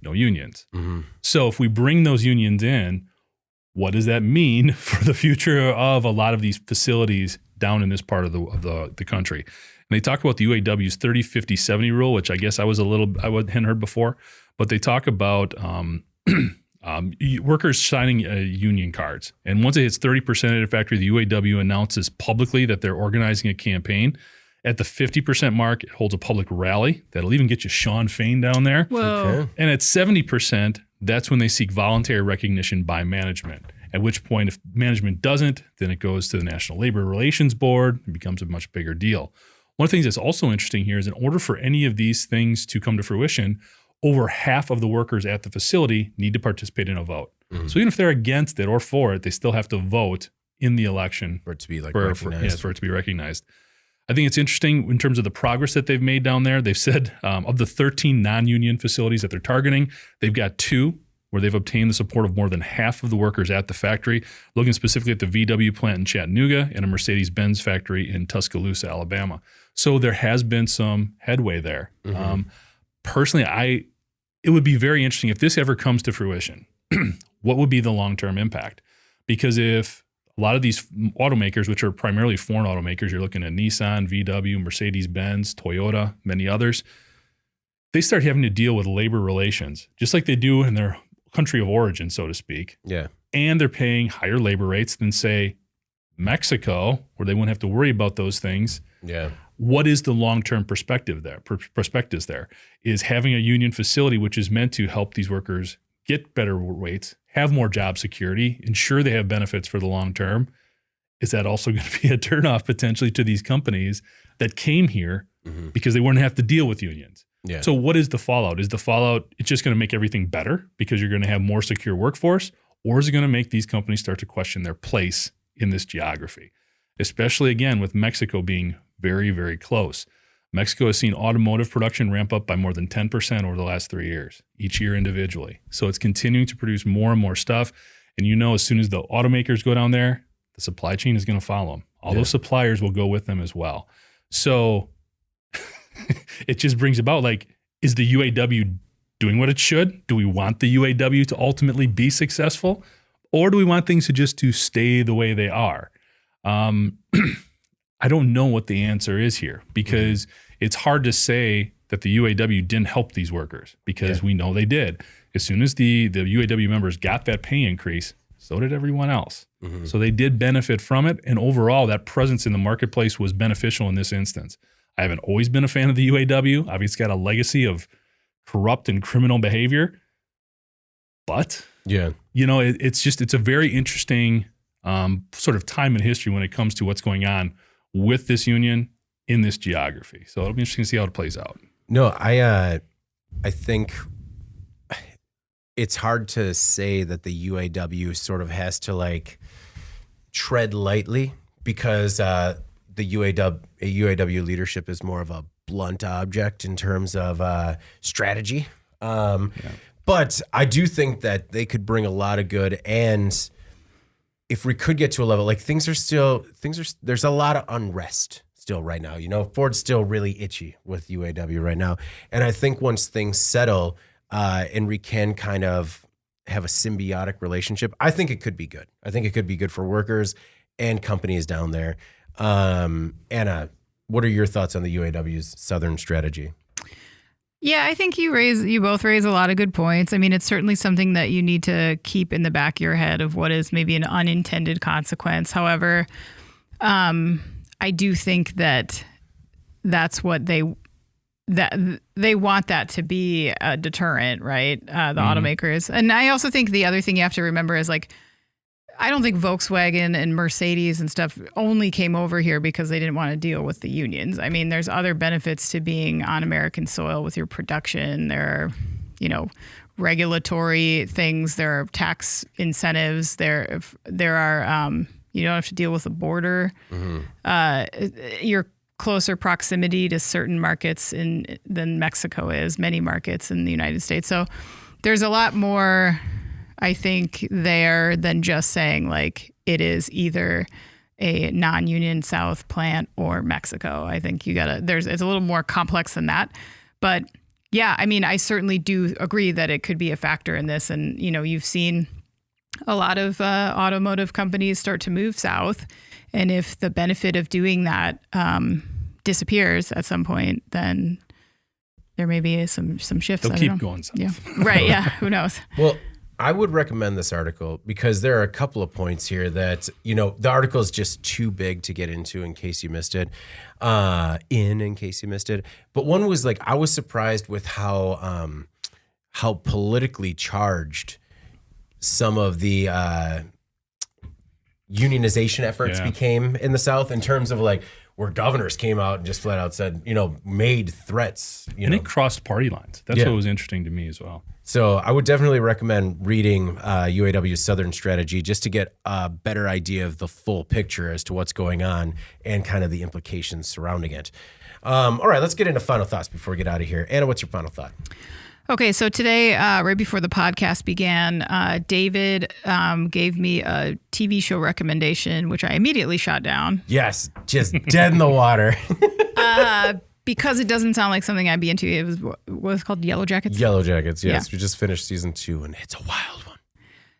no unions. Mm-hmm. So if we bring those unions in, what does that mean for the future of a lot of these facilities down in this part of the country? And they talk about the UAW's 30-50-70 rule, which I guess I hadn't heard before, but they talk about workers signing union cards. And once it hits 30% at a factory, the UAW announces publicly that they're organizing a campaign. At the 50% mark, it holds a public rally that'll even get you Sean Fain down there. Whoa. Okay. And at 70%, that's when they seek voluntary recognition by management. At which point, if management doesn't, then it goes to the National Labor Relations Board. It becomes a much bigger deal. One of the things that's also interesting here is in order for any of these things to come to fruition, over half of the workers at the facility need to participate in a vote. Mm-hmm. So even if they're against it or for it, they still have to vote in the election For it to be like for recognized. it to be recognized. I think it's interesting in terms of the progress that they've made down there. They've said of the 13 non-union facilities that they're targeting, they've got 2 where they've obtained the support of more than half of the workers at the factory, looking specifically at the VW plant in Chattanooga and a Mercedes-Benz factory in Tuscaloosa, Alabama. So there has been some headway there. Mm-hmm. Personally, it would be very interesting if this ever comes to fruition. What would be the long-term impact? Because if a lot of these automakers, which are primarily foreign automakers, you're looking at Nissan, VW, Mercedes-Benz, Toyota, many others, they start having to deal with labor relations, just like they do in their country of origin, so to speak. Yeah. And they're paying higher labor rates than, say, Mexico, where they wouldn't have to worry about those things. Yeah. What is the long-term perspective there? Perspectives there is having a union facility, which is meant to help these workers get better rates, have more job security, ensure they have benefits for the long term. Is that also going to be a turnoff potentially to these companies that came here because they wouldn't have to deal with unions? Yeah. So what is the fallout? Is the fallout, it's just going to make everything better because you're going to have more secure workforce, or is it going to make these companies start to question their place in this geography? Especially, again, with Mexico being very, very close. Mexico has seen automotive production ramp up by more than 10% over the last 3 years, each year individually. So it's continuing to produce more and more stuff. And as soon as the automakers go down there, the supply chain is going to follow them. All those suppliers will go with them as well. So it just brings about, is the UAW doing what it should? Do we want the UAW to ultimately be successful? Or do we want things to stay the way they are? I don't know what the answer is here, because it's hard to say that the UAW didn't help these workers, because we know they did. As soon as the UAW members got that pay increase, so did everyone else. Mm-hmm. So they did benefit from it. And overall, that presence in the marketplace was beneficial in this instance. I haven't always been a fan of the UAW. Obviously, it's got a legacy of corrupt and criminal behavior. But, it's a very interesting sort of time in history when it comes to what's going on with this union in this geography. So it'll be interesting to see how it plays out. No, I think it's hard to say that the UAW sort of has to tread lightly, because the UAW leadership is more of a blunt object in terms of strategy. But I do think that they could bring a lot of good, and if we could get to a level, like there's a lot of unrest still right now. Ford's still really itchy with UAW right now. And I think once things settle and we can kind of have a symbiotic relationship, I think it could be good. I think it could be good for workers and companies down there. Anna, what are your thoughts on the UAW's Southern strategy? Yeah, I think you both raise a lot of good points. I mean, it's certainly something that you need to keep in the back of your head of what is maybe an unintended consequence. However, I do think that that's what they want that to be a deterrent, right? The automakers. And I also think the other thing you have to remember is like, I don't think Volkswagen and Mercedes and stuff only came over here because they didn't want to deal with the unions. I mean, there's other benefits to being on American soil with your production. There are, regulatory things. There are tax incentives. There are, you don't have to deal with the border. Your closer proximity to certain markets than Mexico is, many markets in the United States. So there's a lot more, I think, there than just saying like it is either a non-union South plant or Mexico. I think it's a little more complex than that. But yeah, I mean, I certainly do agree that it could be a factor in this. And, you've seen a lot of automotive companies start to move south. And if the benefit of doing that disappears at some point, then there may be some shifts. They'll keep going south. Yeah. Right. Yeah. Who knows? Well, I would recommend this article because there are a couple of points here that, the article is just too big to get into in case you missed it. In case you missed it. But one was like, I was surprised with how politically charged some of the unionization efforts became in the South in terms of like where governors came out and just flat out said, made threats. And it crossed party lines. That's what was interesting to me as well. So I would definitely recommend reading UAW's Southern strategy just to get a better idea of the full picture as to what's going on and kind of the implications surrounding it. All right, let's get into final thoughts before we get out of here. Anna, what's your final thought? Okay, so today, right before the podcast began, David gave me a TV show recommendation, which I immediately shot down. Yes, just dead in the water. Because it doesn't sound like something I'd be into. It was what was it called, Yellow Jackets? Yellow Jackets, yes. Yeah. We just finished season 2, and it's a wild one.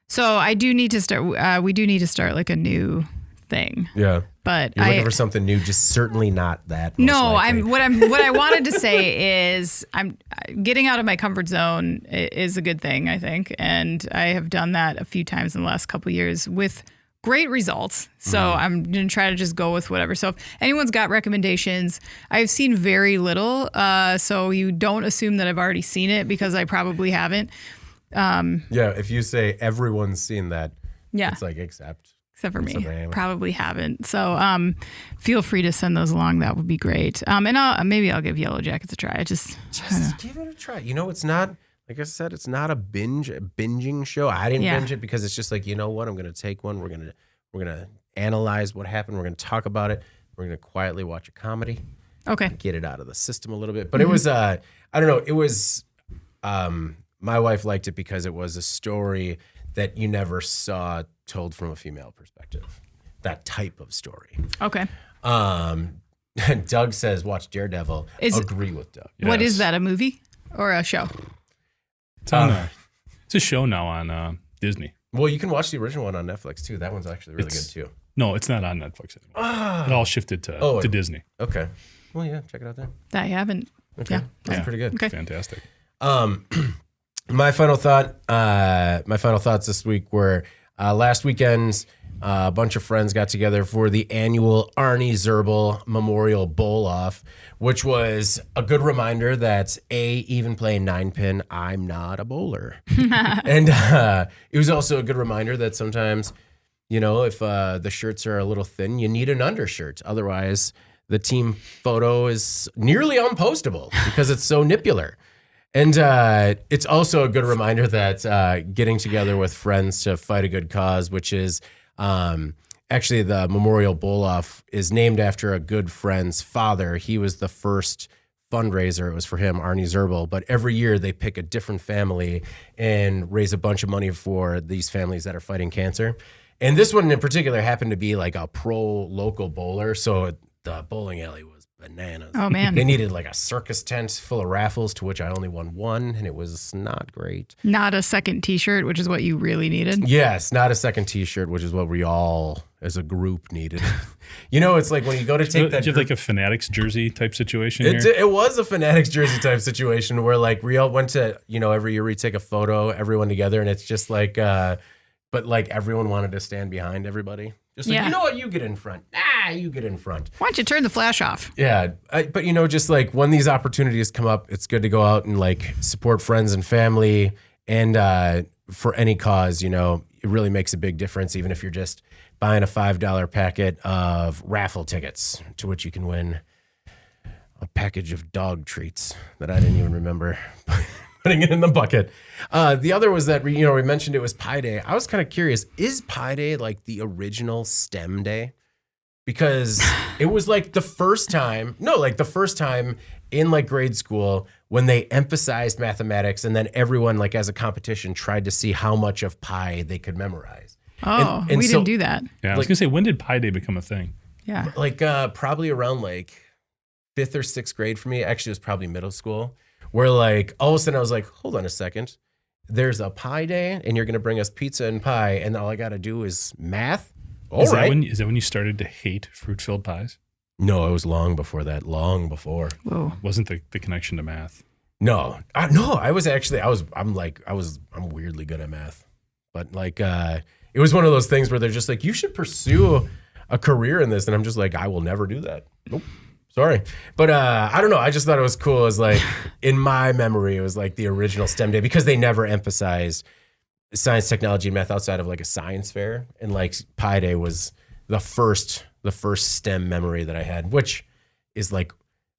So I do need to start. We do need to start like a new thing. Yeah. But you're looking for something new, just certainly not that. No, what I wanted to say is I'm getting out of my comfort zone is a good thing, I think, and I have done that a few times in the last couple of years with great results. So I'm going to try to just go with whatever. So if anyone's got recommendations, I've seen very little. So you don't assume that I've already seen it because I probably haven't. If you say everyone's seen that, it's like except for me, probably haven't. So feel free to send those along. That would be great. And I'll give Yellow Jackets a try. Just give it a try. It's not, like I said, it's not a binging show. I didn't binge it because it's just like, you know what? I'm going to take one. We're going to analyze what happened. We're going to talk about it. We're going to quietly watch a comedy. Okay. Get it out of the system a little bit. But it was, I don't know. It was, my wife liked it because it was a story that you never saw told from a female perspective. That type of story. Okay. Doug says, watch Daredevil. Agree with Doug. Yes. What is that, a movie or a show? It's a show now on Disney. Well, you can watch the original one on Netflix, too. That one's actually really good, too. No, it's not on Netflix anymore. It all shifted to Disney. Okay. Well, yeah, check it out there. I haven't. Okay. Yeah. That's pretty good. Okay. Fantastic. My final thoughts this week were last weekend, a bunch of friends got together for the annual Arnie Zerbel Memorial Bowl-Off, which was a good reminder that even playing 9-pin, I'm not a bowler. And it was also a good reminder that sometimes, if the shirts are a little thin, you need an undershirt. Otherwise, the team photo is nearly unpostable because it's so nipular. And it's also a good reminder that getting together with friends to fight a good cause, which is actually the Memorial Bowl-Off is named after a good friend's father. He was the first fundraiser. It was for him, Arnie Zerbel. But every year they pick a different family and raise a bunch of money for these families that are fighting cancer. And this one in particular happened to be like a pro local bowler. So the bowling alley was bananas. Oh, man. They needed like a circus tent full of raffles, to which I only won one, and it was not great. Not a second T-shirt, which is what you really needed. Yes, not a second T-shirt, which is what we all as a group needed. It's like when you go to take that. Did you have like a Fanatics jersey type situation It was a Fanatics jersey type situation where like we all went to, every year we take a photo, everyone together, and it's just like, but like everyone wanted to stand behind everybody. Just like, you know what, you get in front. You get in front. Why don't you turn the flash off? Yeah, but just like when these opportunities come up, it's good to go out and like support friends and family, and for any cause, it really makes a big difference, even if you're just buying a $5 packet of raffle tickets, to which you can win a package of dog treats that I didn't even remember putting it in the bucket. The other was that, we mentioned it was Pi Day. I was kind of curious, is Pi Day like the original STEM day? Because it was like the first time in like grade school when they emphasized mathematics, and then everyone like as a competition tried to see how much of pi they could memorize. Oh, and we didn't do that. Yeah, I was going to say, when did Pi Day become a thing? Yeah. Like probably around like 5th or 6th grade for me. Actually, it was probably middle school, where like all of a sudden I was like, hold on a second. There's a Pi Day and you're going to bring us pizza and pie, and all I got to do is math? Is that when you started to hate fruit-filled pies? No, it was long before that. Long before. Whoa. Wasn't the connection to math? No. I'm weirdly good at math. But like, it was one of those things where they're just like, you should pursue a career in this. And I'm just like, I will never do that. Nope. Sorry. But I don't know. I just thought it was cool. It was like, in my memory, it was like the original STEM day, because they never emphasized science, technology, and math outside of like a science fair. And like Pi Day was the first STEM memory that I had, which is like,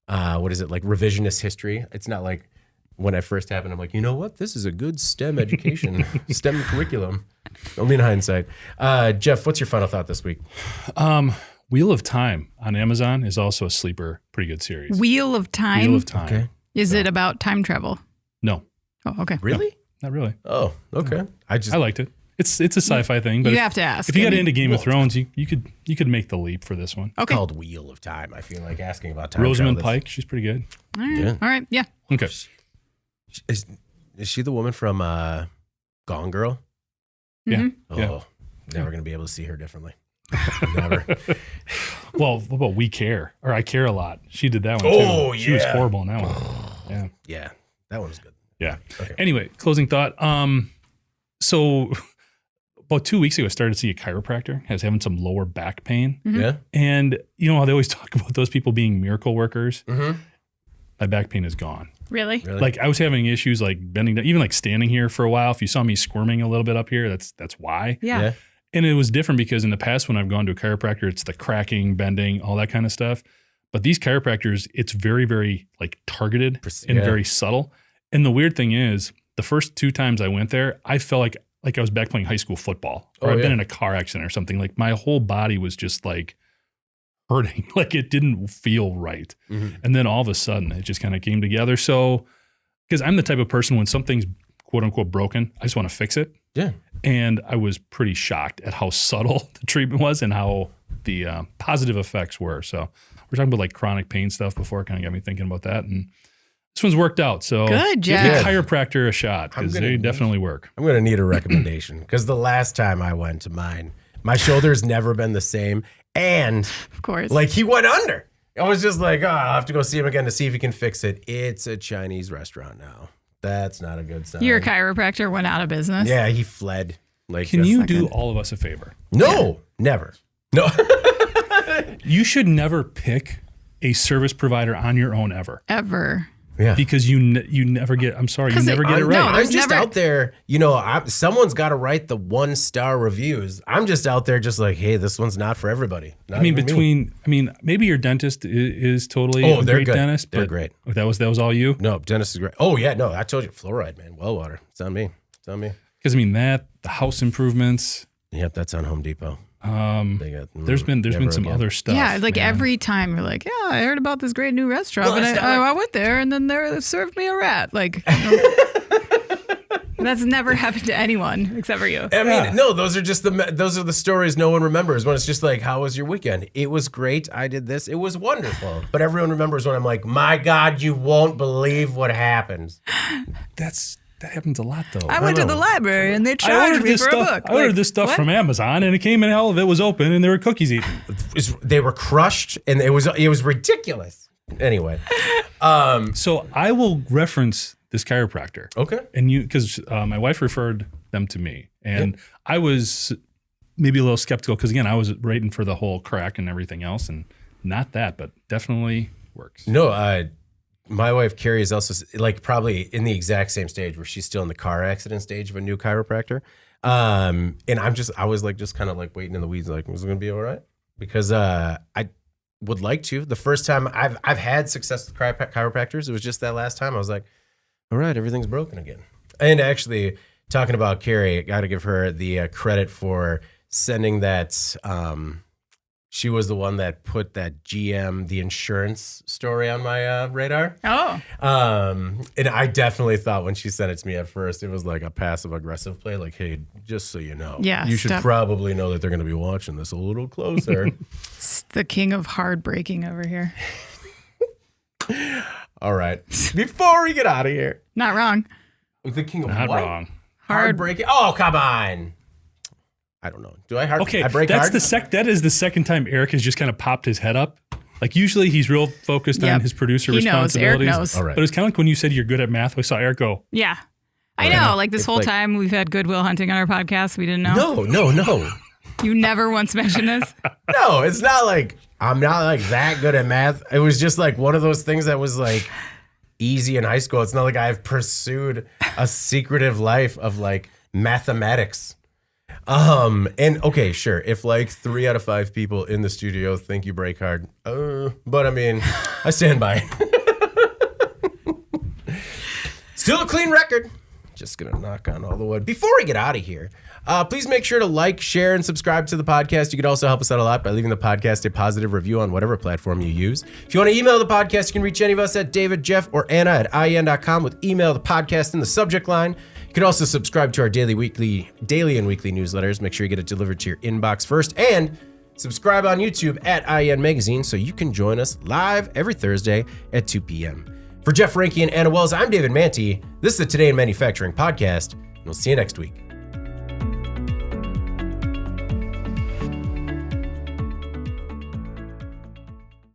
what is it? Like revisionist history. It's not like when it first happened, I'm like, you know what? This is a good STEM education, STEM curriculum. Only in hindsight. Jeff, what's your final thought this week? Wheel of Time on Amazon is also a sleeper, pretty good series. Wheel of Time? Wheel of Time. Okay. Is it about time travel? No. Oh, okay. Really? Not really. Oh, okay. I liked it. It's a sci-fi thing, but you have to ask. If you got into Game of Thrones, you could make the leap for this one. Okay. Called Wheel of Time. I feel like asking about time. Rosamund travel. Pike, she's pretty good. All right. Yeah. All right. Yeah. Okay. Is she the woman from Gone Girl? Yeah. Oh, Yeah. never gonna be able to see her differently. Never. Well, what about We Care? Or I Care a Lot. She did that one Oh, too. She was yeah. horrible in that one. Yeah. Yeah, that one was good. Yeah. Okay. Anyway, closing thought. So about 2 weeks ago, I started to see a chiropractor. I was having some lower back pain. Mm-hmm. Yeah. And you know how they always talk about those people being miracle workers? Mm-hmm. My back pain is gone. Really? Like I was having issues like bending down, even like standing here for a while. If you saw me squirming a little bit up here, that's why. Yeah. And it was different because in the past when I've gone to a chiropractor, it's the cracking, bending, all that kind of stuff. But these chiropractors, it's very, very like targeted and very subtle. And the weird thing is, the first 2 times I went there, I felt like I was back playing high school football, or I've been in a car accident or something. Like my whole body was just like hurting, like it didn't feel right. Mm-hmm. And then all of a sudden, it just kind of came together. So, because I'm the type of person when something's quote unquote broken, I just want to fix it. Yeah. And I was pretty shocked at how subtle the treatment was and how the positive effects were. So we're talking about like chronic pain stuff before, kind of got me thinking about that. And this one's worked out. So good, give Jeff. the chiropractor a shot, because they definitely work. I'm going to need a recommendation, because the last time I went to mine, my shoulder's never been the same. And Of course. like he went under. I was just like, I'll have to go see him again to see if he can fix it. It's a Chinese restaurant now. That's not a good sign. Your chiropractor went out of business. Yeah, he fled. Like, Can that's you not do good. all of us a favor? No, never. No. You should never pick a service provider on your own ever, Ever. Yeah. because you never get. I'm sorry, you 'Cause never get it no, right. I'm there's just never- out there, someone's got to write the 1-star reviews. I'm just out there just like, hey, this one's not for everybody. Not I mean, even me. maybe your dentist is totally a they're great good. dentist. They're but great. That was all you. No, dentist is great. Oh, yeah, no, I told you, fluoride, man. Well water. It's on me. It's on me. Because the house improvements. Yep, that's on Home Depot. They got, There's been never some again. other stuff. Yeah, like man. every time you're like, yeah, I heard about this great new restaurant, Well, but it's not I went there and then they served me a rat. Like, That's never happened to anyone except for you. I mean, no, those are the stories no one remembers when it's just like, how was your weekend? It was great. I did this. It was wonderful. But everyone remembers when I'm like, my God, you won't believe what happened. That happens a lot, though. I went to the library and they charged me for a book. I ordered this stuff from Amazon and it came in, all of it was open and there were cookies eaten. They were crushed and it was ridiculous. Anyway. So I will reference this chiropractor. Okay. And because my wife referred them to me. And I was maybe a little skeptical because, again, I was waiting for the whole crack and everything else. And not that, but definitely works. No, my wife, Carrie, is also like probably in the exact same stage where she's still in the car accident stage of a new chiropractor. And I was like, just kind of like waiting in the weeds, like, was it going to be all right? Because I would like to. The first time I've had success with chiropractors, it was just that last time. I was like, all right, everything's broken again. And actually, talking about Carrie, I got to give her the credit for sending that. She was the one that put that GM, the insurance story on my radar. Oh. And I definitely thought when she sent it to me at first, it was like a passive aggressive play. Like, hey, just so you know, you should probably know that they're going to be watching this a little closer. It's the king of hard breaking over here. All right. Before we get out of here. Not wrong. The king of Not what? wrong. Hard breaking. Oh, come on. I don't know. Do I hard? Okay, I break that's hard? That is the second time Eric has just kind of popped his head up. Like usually he's real focused on his producer responsibilities. Eric knows. All right. But it's kind of like when you said you're good at math. We saw Eric go. Yeah. I know. Like this whole time we've had Goodwill Hunting on our podcast. We didn't know. No. You never once mentioned this? No, it's not like I'm not like that good at math. It was just like one of those things that was like easy in high school. It's not like I've pursued a secretive life of like mathematics. And okay, sure. If like 3 out of 5 people in the studio think you break hard, but I mean, I stand by it. Still a clean record. Just gonna knock on all the wood. Before we get out of here, please make sure to like, share, and subscribe to the podcast. You could also help us out a lot by leaving the podcast a positive review on whatever platform you use. If you want to email the podcast, you can reach any of us at David, Jeff, or Anna at IEN.com with email the podcast in the subject line. You can also subscribe to our daily and weekly newsletters. Make sure you get it delivered to your inbox first. And subscribe on YouTube at IEN Magazine so you can join us live every Thursday at 2 p.m. For Jeff Franke and Anna Wells, I'm David Manti. This is the Today in Manufacturing podcast, and we'll see you next week.